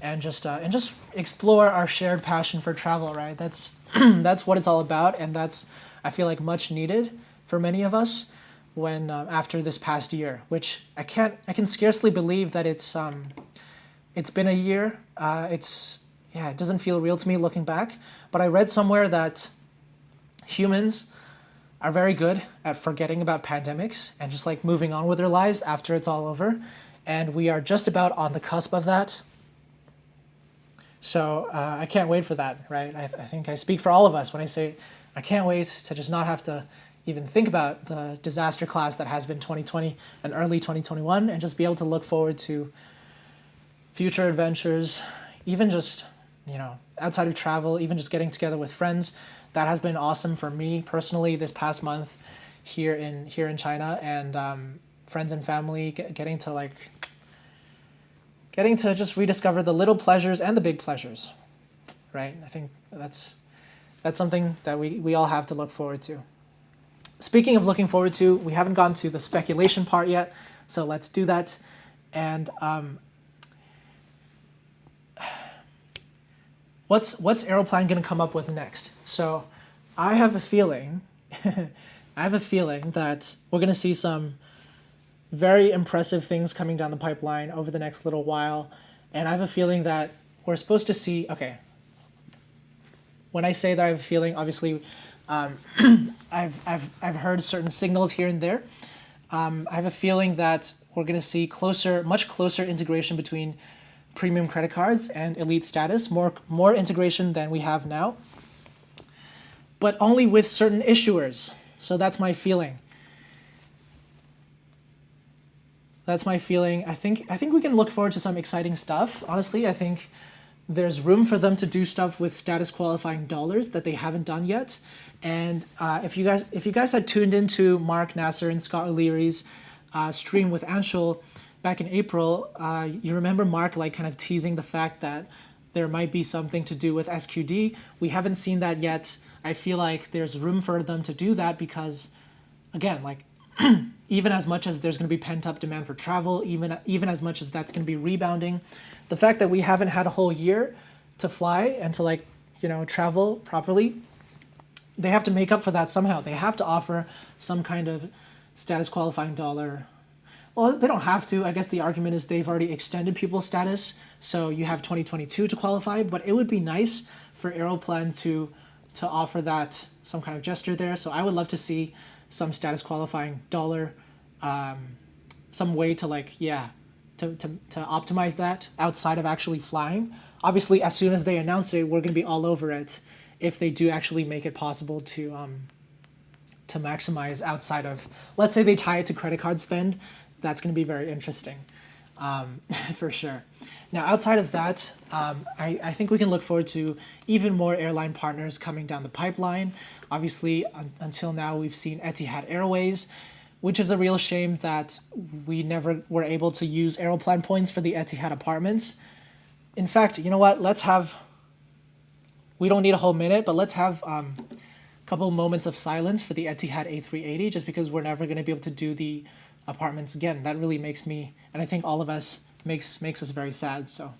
and just explore our shared passion for travel. Right, that's that's what it's all about, and that's, I feel like, much needed for many of us when after this past year, which I can scarcely believe that it's been a year. It doesn't feel real to me looking back, but I read somewhere that humans are very good at forgetting about pandemics and just like moving on with their lives after it's all over, and we are just about on the cusp of that. So I can't wait for that, right? I think I speak for all of us when I say I can't wait to just not have to even think about the disaster class that has been 2020 and early 2021, and just be able to look forward to future adventures, even just, outside of travel, even just getting together with friends. That has been awesome for me personally this past month here in China, and friends and family getting to just rediscover the little pleasures and the big pleasures, right? I think that's something that we all have to look forward to. Speaking of looking forward to, we haven't gotten to the speculation part yet, so let's do that. And what's Aeroplan going to come up with next? So I have a feeling, that we're going to see some very impressive things coming down the pipeline over the next little while, and I have a feeling that we're supposed to see. Okay, when I say that I have a feeling, obviously, I've heard certain signals here and there. I have a feeling that we're going to see much closer integration between premium credit cards and elite status, more integration than we have now, but only with certain issuers. So that's my feeling. I think we can look forward to some exciting stuff. Honestly, I think there's room for them to do stuff with status qualifying dollars that they haven't done yet. And if you guys had tuned into Mark Nasser and Scott O'Leary's stream with Anshul back in April, you remember Mark kind of teasing the fact that there might be something to do with SQD. We haven't seen that yet. I feel like there's room for them to do that because, again, even as much as there's going to be pent-up demand for travel, even as much as that's going to be rebounding, the fact that we haven't had a whole year to fly and to travel properly, they have to make up for that somehow. They have to offer some kind of status qualifying dollar. Well, they don't have to. I guess the argument is they've already extended people's status, so you have 2022 to qualify, but it would be nice for Aeroplan to offer that, some kind of gesture there. So I would love to see some status qualifying dollar, some way to optimize that outside of actually flying. Obviously, as soon as they announce it, we're going to be all over it if they do actually make it possible to maximize outside of, let's say they tie it to credit card spend. That's going to be very interesting, for sure. Now, outside of that, I think we can look forward to even more airline partners coming down the pipeline. Obviously, until now, we've seen Etihad Airways, which is a real shame that we never were able to use Aeroplan points for the Etihad apartments. In fact, you know what? We don't need a whole minute, but let's have a couple moments of silence for the Etihad A380, just because we're never going to be able to do the apartments again. That really makes me, and I think all of us, makes us very sad. So.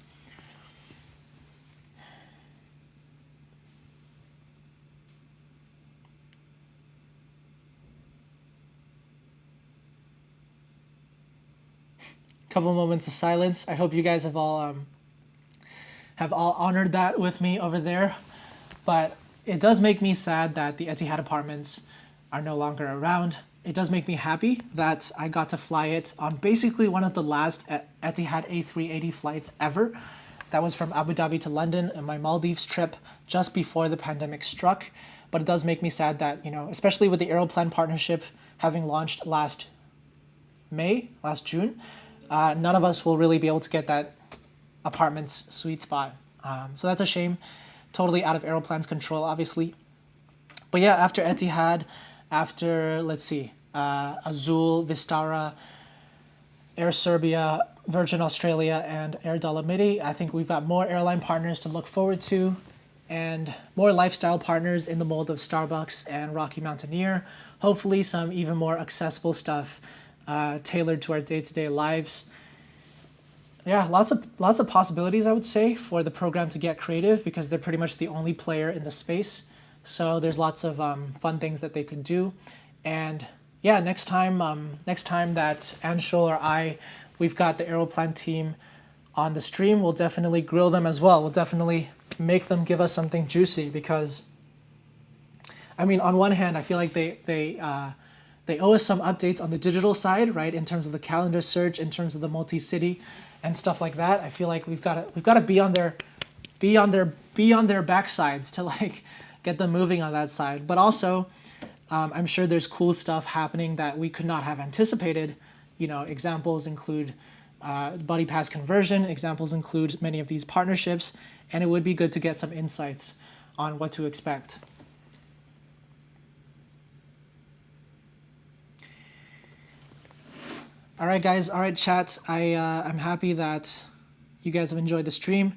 Couple moments of silence. I hope you guys have all honored that with me over there. But it does make me sad that the Etihad apartments are no longer around. It does make me happy that I got to fly it on basically one of the last Etihad A380 flights ever. That was from Abu Dhabi to London and my Maldives trip just before the pandemic struck. But it does make me sad that, especially with the Aeroplan partnership having launched last June, none of us will really be able to get that apartment's sweet spot. So that's a shame. Totally out of Aeroplan's control, obviously. But yeah, after Etihad, after, let's see, Azul, Vistara, Air Serbia, Virgin Australia, and Air Dolomiti, I think we've got more airline partners to look forward to and more lifestyle partners in the mold of Starbucks and Rocky Mountaineer. Hopefully some even more accessible stuff tailored to our day-to-day lives. Yeah, lots of possibilities, I would say, for the program to get creative because they're pretty much the only player in the space. So there's lots of fun things that they could do. And yeah, next time that Anshul or we've got the Aeroplan team on the stream, we'll definitely grill them as well. We'll definitely make them give us something juicy because, I mean, on one hand, I feel like they owe us some updates on the digital side, right? In terms of the calendar search, in terms of the multi-city and stuff like that. I feel like we've got to be on their backsides to like get them moving on that side. But also, I'm sure there's cool stuff happening that we could not have anticipated. Examples include buddy pass conversion. Examples include many of these partnerships, and it would be good to get some insights on what to expect. All right, guys. All right, chat. I'm happy that you guys have enjoyed the stream.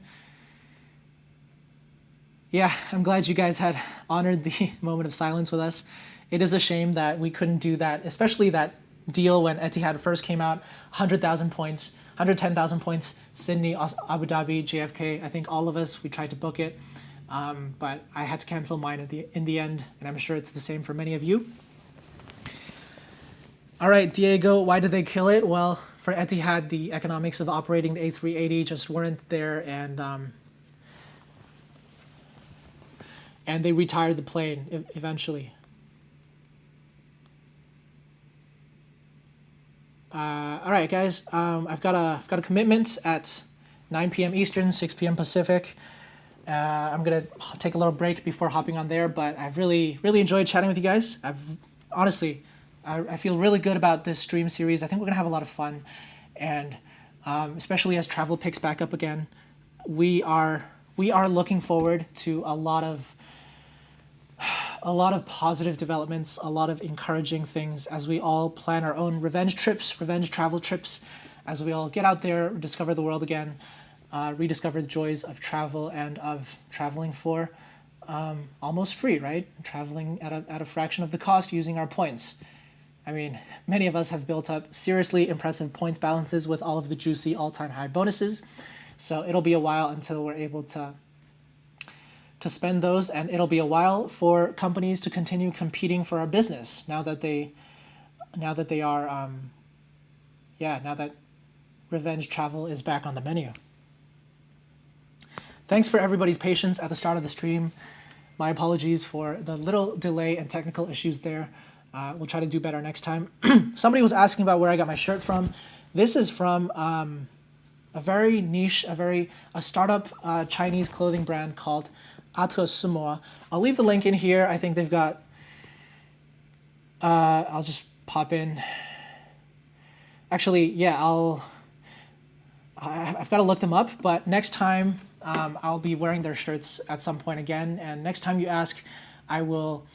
Yeah, I'm glad you guys had honored the moment of silence with us. It is a shame that we couldn't do that, especially that deal when Etihad first came out, 100,000 points, 110,000 points, Sydney, Abu Dhabi, JFK. I think all of us, we tried to book it, but I had to cancel mine in the end, and I'm sure it's the same for many of you. All right, Diego, why did they kill it? Well, for Etihad, the economics of operating the A380 just weren't there, and they retired the plane eventually. All right, guys, I've got a commitment at 9 p.m. Eastern, 6 p.m. Pacific. I'm gonna take a little break before hopping on there, but I've really enjoyed chatting with you guys. Honestly, I feel really good about this stream series. I think we're gonna have a lot of fun, and especially as travel picks back up again, we are looking forward to a lot of positive developments, a lot of encouraging things as we all plan our own revenge travel trips, as we all get out there, discover the world again, rediscover the joys of travel and of traveling for almost free, right? Traveling at a fraction of the cost using our points. I mean, many of us have built up seriously impressive points balances with all of the juicy all-time high bonuses. So it'll be a while until we're able to spend those, and it'll be a while for companies to continue competing for our business now that revenge travel is back on the menu. Thanks for everybody's patience at the start of the stream. My apologies for the little delay and technical issues there. We'll try to do better next time. Somebody was asking about where I got my shirt from. This is from a very niche, a startup Chinese clothing brand called Ate Sumo. I'll leave the link in here. I think they've got, I'll just pop in. Actually, yeah, I've got to look them up, but next time I'll be wearing their shirts at some point again. And next time you ask, I will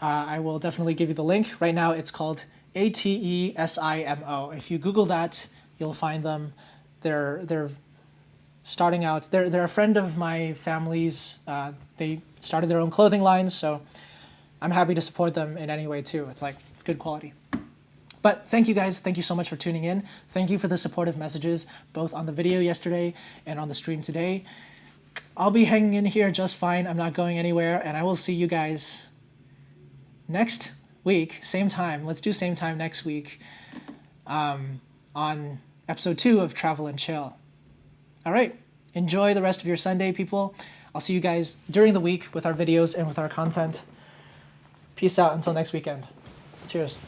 definitely give you the link. Right now it's called ATESIMO. If you Google that, you'll find them. They're starting out. They're a friend of my family's. They started their own clothing lines, so I'm happy to support them in any way too. It's good quality. But thank you guys. Thank you so much for tuning in. Thank you for the supportive messages, both on the video yesterday and on the stream today. I'll be hanging in here just fine. I'm not going anywhere, and I will see you guys next week, same time. Let's do same time next week on episode 2 of Travel and Chill. All right. Enjoy the rest of your Sunday, people. I'll see you guys during the week with our videos and with our content. Peace out until next weekend. Cheers.